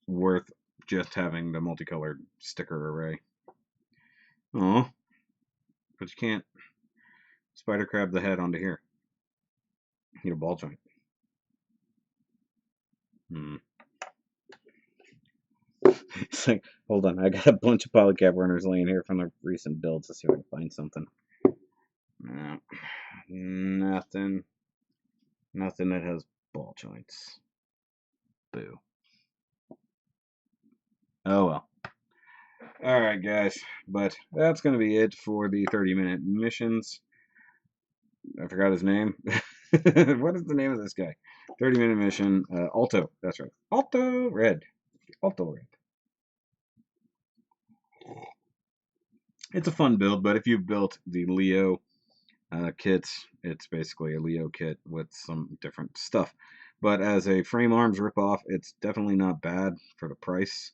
[SPEAKER 1] worth just having the multicolored sticker array. Oh, but you can't spider crab the head onto here. You need a ball joint. It's like, hold on, I got a bunch of polycap runners laying here from the recent builds. Let's see if I can find something. No, nothing that has ball joints. Boo. Oh well. Alright, guys. But that's going to be it for the 30-minute missions. I forgot his name. What is the name of this guy? 30-minute mission. Alto. That's right. Alto Red. Alto Red. It's a fun build, but if you've built the Leo kits, it's basically a Leo kit with some different stuff. But as a frame arms ripoff, it's definitely not bad for the price.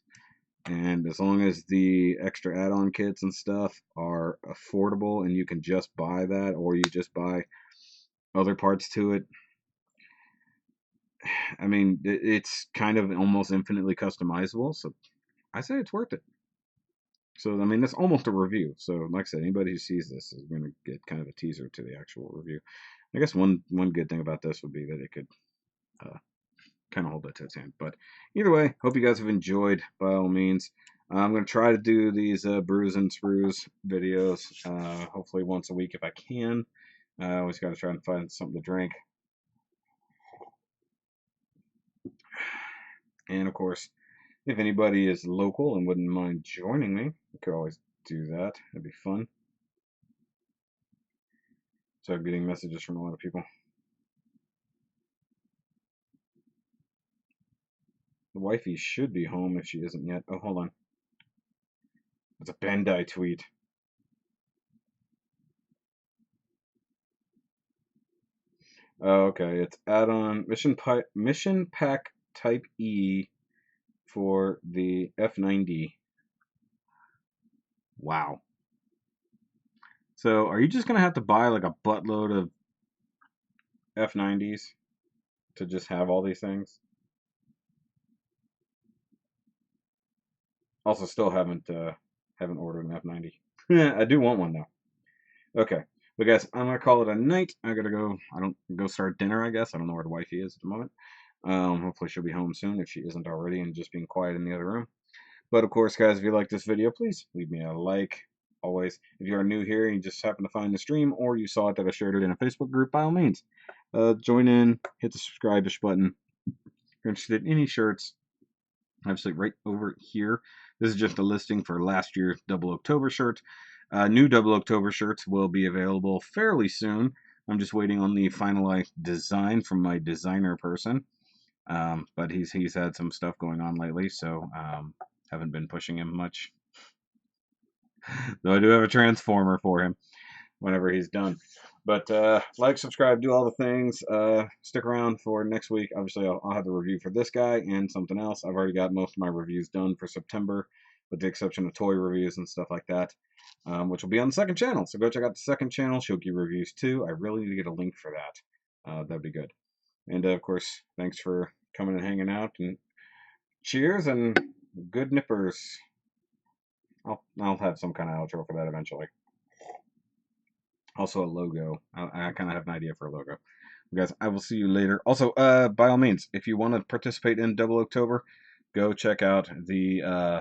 [SPEAKER 1] And as long as the extra add-on kits and stuff are affordable and you can just buy that, or you just buy other parts to it, I mean, it's kind of almost infinitely customizable. So I say it's worth it. So, I mean, that's almost a review. So, like I said, anybody who sees this is going to get kind of a teaser to the actual review. I guess one good thing about this would be that it could kind of hold that to its hand. But either way, hope you guys have enjoyed by all means. I'm going to try to do these Brews and Sprues videos hopefully once a week if I can. I always got to try and find something to drink. And of course, if anybody is local and wouldn't mind joining me, you could always do that. It'd be fun. So I'm getting messages from a lot of people. The wifey should be home if she isn't yet. Oh, hold on. It's a Bandai tweet. Oh, okay. It's add-on mission pack Type E for the F90. Wow. So, are you just gonna have to buy like a buttload of F90s to just have all these things? Also, still haven't ordered an F90. I do want one though. Okay, but guys, I'm gonna call it a night. I gotta go. I don't go start dinner. I guess I don't know where the wifey is at the moment. Hopefully she'll be home soon if she isn't already and just being quiet in the other room. But of course, guys, if you like this video, please leave me a like. Always, if you are new here and you just happen to find the stream or you saw it that I shared it in a Facebook group, by all means, join in, hit the subscribe-ish button. If you're interested in any shirts, obviously right over here. This is just a listing for last year's Double October shirt. New Double October shirts will be available fairly soon. I'm just waiting on the finalized design from my designer person. But he's had some stuff going on lately, so haven't been pushing him much. Though I do have a transformer for him whenever he's done. But like, subscribe, do all the things. Stick around for next week. Obviously, I'll have the review for this guy and something else. I've already got most of my reviews done for September, with the exception of toy reviews and stuff like that, which will be on the second channel. So go check out the second channel, Shoki Reviews 2. I really need to get a link for that. That'd be good. And of course, thanks for coming and hanging out. And cheers and good nippers. I'll have some kind of outro for that eventually. Also a logo. I kind of have an idea for a logo. Guys, I will see you later. Also, by all means, if you want to participate in Double October, go check out the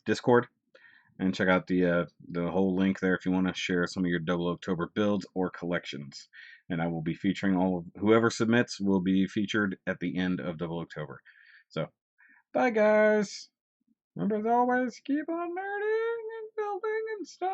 [SPEAKER 1] Discord and check out the whole link there if you want to share some of your Double October builds or collections. And I will be featuring all of whoever submits will be featured at the end of Double October. So, bye guys. Remember, as always, keep on nerding and building and stuff.